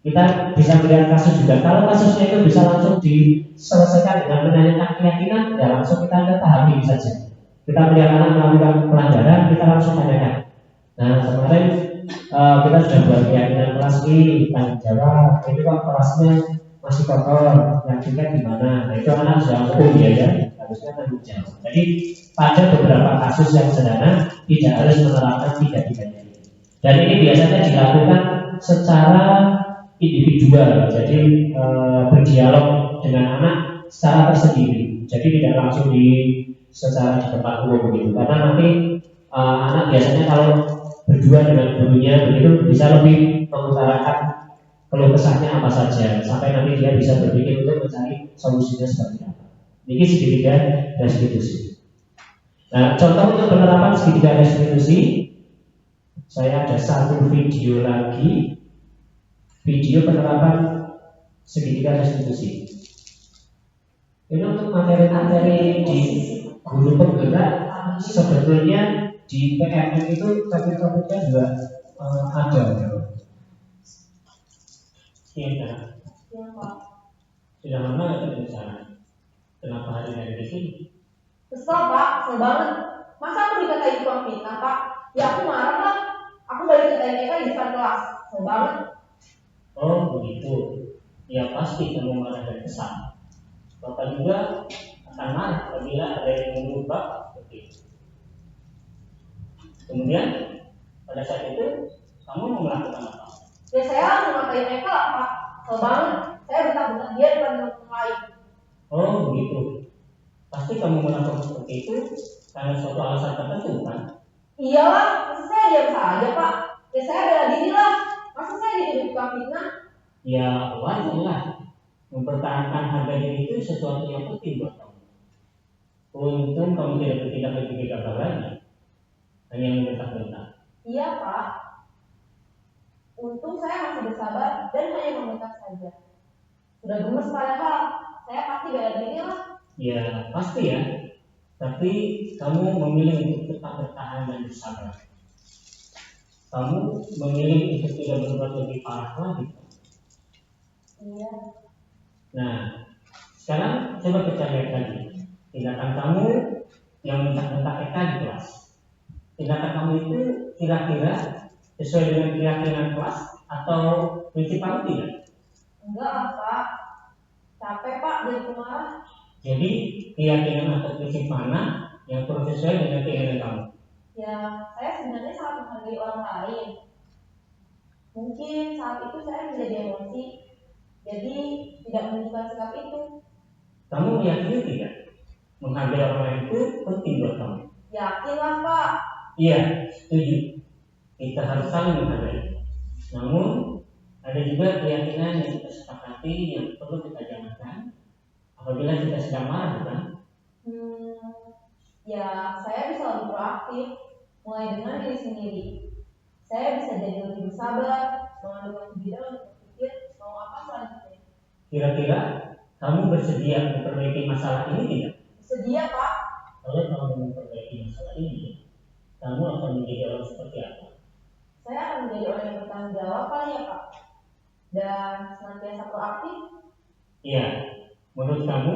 Kita bisa melihat kasus juga. Kalau kasusnya itu bisa langsung diselesaikan dengan menanyakan keyakinan, ya langsung kita pahami saja. Kita melihat anak melakukan pelanggaran, kita langsung tanyakan. Nah, kemarin kita sudah buat keyakinan kelas ini, tanggung jawab. Ini kok kelasnya masih kotor, yang tiket gimana? Nah, itu anak sudah oh iya ya, harusnya tanggung jawab. Jadi pada beberapa kasus yang sederhana tidak harus menerapkan tiga-tiganya. Dan ini biasanya dilakukan secara individual, jadi berdialog dengan anak secara tersendiri. Jadi tidak langsung secara di tempat umum begitu. Karena nanti anak biasanya kalau berdua dengan gurunya begitu bisa lebih mengutarakan keluh kesahnya apa saja sampai nanti dia bisa berpikir untuk mencari solusinya seperti apa. Ini segitiga restitusi. Nah, contoh untuk penerapan segitiga restitusi, saya ada satu video lagi, video penerapan segitiga restitusi. Ini untuk materi-materi di guru penggerak sebetulnya di PMM itu topik-topiknya juga ada. Iya, sudah lama ya di sana. Kenapa hari di sini? Kesel Pak, kesel banget. Masa aku dikatain tukang fitnah Pak? Ya aku marah lah. Aku balik dikatain Eka di depan kelas. Kesel banget. Oh begitu. Ya pasti kamu marah dan kesal. Bapak juga akan marah apabila ada yang mengubah seperti itu. Kemudian pada saat itu kamu mau melakukan apa? Ya saya memakai Eka lah Pak. Kesel banget. Saya bentak-bentak dia depan teman lain. Oh begitu. Pasti kamu melakukan seperti itu karena suatu alasan tertentu kan? Iyalah, masa saya diam saja Pak? Ya saya bela diri lah. Masa saya dituduh tukang fitnah? Ya wajar lah. Mempertahankan harga diri itu sesuatu yang penting buat kamu. Untung kamu tidak bertindak lebih gegabah lagi. Hanya membentak-bentak. Iya Pak. Untung saya masih bersabar dan hanya membentak saja. Sudah gemes padahal. Saya pasti bela diri lah. Ya pasti ya. Tapi kamu memilih untuk tetap bertahan dan bersabar. Kamu memilih untuk tidak berbuat lebih parah lagi. Iya. Nah, sekarang coba kita lihat lagi tindakan kamu yang bentak-bentak Eka di kelas. Tindakan kamu itu kira-kira sesuai dengan keyakinan kelas atau prinsip kamu tidak? Enggak lah Pak. Capek Pak jadi pemarah. Jadi keyakinan atau prinsip mana yang perlu sesuai dengan keinginan kamu? Ya, saya sebenarnya sangat menghargai orang lain. Mungkin saat itu saya menjadi emosi, jadi tidak menunjukkan sikap itu. Kamu meyakini tidak menghargai orang lain itu penting buat kamu. Yakin lah Pak. Iya, setuju. Kita harus saling menghargai. Namun ada juga keyakinan yang kita sepakati yang perlu kita jangankan apabila kita sedang marah, bukan? Ya, saya bisa lebih proaktif, mulai dengan diri sendiri. Saya bisa jadi lebih bersabar, mengambil waktu jeda untuk berpikir mau apa selanjutnya. Kira-kira kamu bersedia memperbaiki masalah ini tidak? Bersedia Pak. Kalau kamu memperbaiki masalah ini, kamu akan menjadi orang seperti apa? Saya akan menjadi orang yang bertanggung jawab kali ya Pak. Dan senantiasa proaktif. Iya, menurut kamu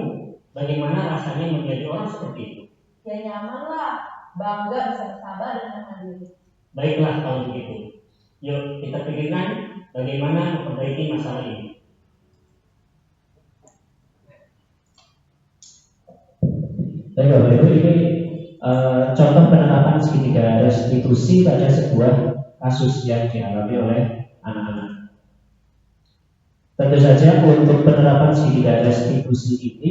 bagaimana rasanya menjadi orang seperti itu? Ya nyaman lah, bangga bisa bersabar dan mandiri. Baiklah kalau begitu. Yuk kita pikirkan bagaimana memperbaiki masalah ini. Baik Bapak Ibu, ini contoh penerapan segitiga restitusi pada sebuah kasus yang dialami oleh anak-anak. Tentu saja untuk penerapan segitiga restitusi ini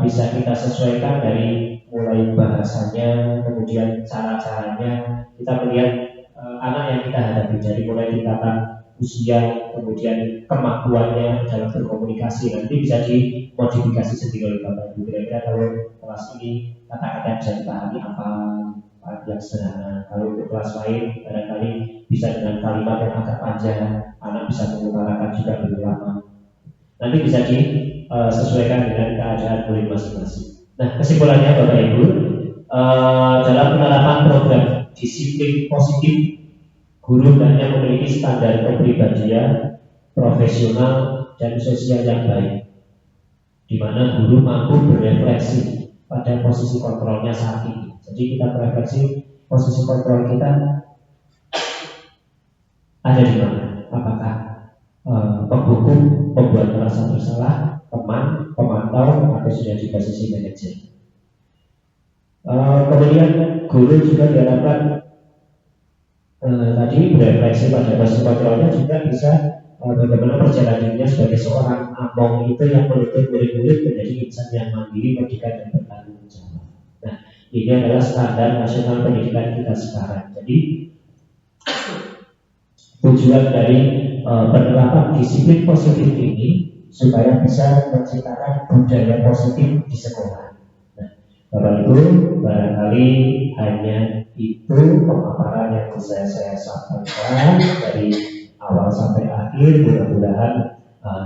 bisa kita sesuaikan dari mulai bahasanya, kemudian cara-caranya. Kita melihat anak yang kita hadapi dari mulai tingkatan usia, kemudian kemampuannya dalam berkomunikasi. Nanti bisa dimodifikasi sendiri oleh Bapak Ibu. Kira-kira kalau kelas ini kata-kata bisa dipahami apa yang sederhana. Kalau untuk kelas lain barangkali bisa dengan kalimat yang agak panjang, anak bisa mengutarakan juga lebih lama. Nanti bisa disesuaikan dengan keadaan murid masing-masing. Nah, kesimpulannya Bapak Ibu, dalam penerapan program disiplin positif, guru hendaknya memiliki standar kepribadian, profesional, dan sosial yang baik, di mana guru mampu berefleksi pada posisi kontrolnya saat ini. Jadi kita berefleksi posisi kontrol kita ada di mana? Apakah penghukum, pembuat merasa bersalah, teman, pemantau, atau sudah di posisi manajer? Kemudian guru juga diharapkan tadi berefleksi pada posisi kontrolnya, juga bisa bagaimana perjalanannya sebagai seorang among itu yang menuntut murid-murid menjadi insan yang mandiri, merdeka, dan bertanggung jawab. Nah, ini adalah standar nasional pendidikan kita sekarang. Jadi tujuan dari penerapan disiplin positif ini supaya bisa menciptakan budaya positif di sekolah. Nah, Bapak Ibu, barangkali hanya itu pemaparan yang bisa saya sampaikan dari awal sampai akhir. Mudah-mudahan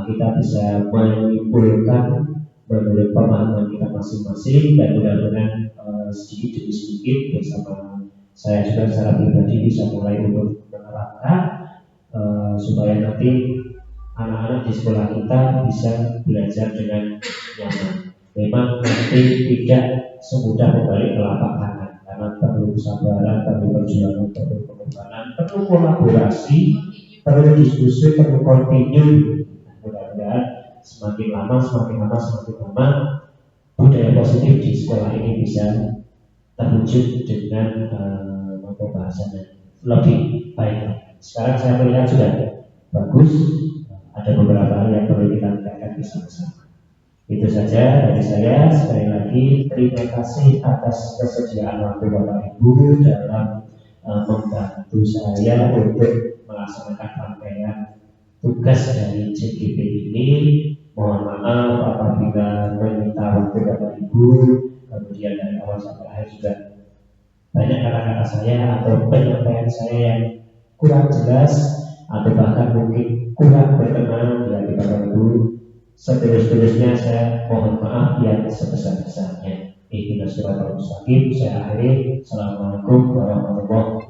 kita bisa menyimpulkan menurut pemahaman kita masing-masing, dan mudah-mudahan sedikit demi sedikit bersama saya juga secara pribadi bisa mulai untuk menerapkan supaya nanti anak-anak di sekolah kita bisa belajar dengan nyaman. Memang nanti tidak semudah kembali ke lapak tangan, karena perlu kesabaran, perlu perjuangan, perlu pengorbanan, perlu kolaborasi, perlu diskusi, perlu continue. Mudah-mudahan semakin lama budaya positif di sekolah ini bisa terwujud dengan bahasanya lebih baik. Sekarang saya melihat sudah bagus, ada beberapa hal yang perlu kita tingkatkan bersama-sama. Itu saja dari saya. Sekali lagi terima kasih atas kesediaan waktu Bapak Ibu dalam membantu saya untuk melaksanakan rangkaian tugas dari CGP ini. Mohon maaf apabila meminta waktu Bapak Ibu, kemudian dari awal sampai akhir juga banyak kata-kata saya atau penyampaian saya yang kurang jelas atau bahkan mungkin kurang berkenan di hati Bapak Ibu. Seterus-terusnya saya mohon maaf yang sebesar-besarnya. Ihdinas siratal mustaqim. Saya akhiri. Assalamualaikum warahmatullahi wabarakatuh.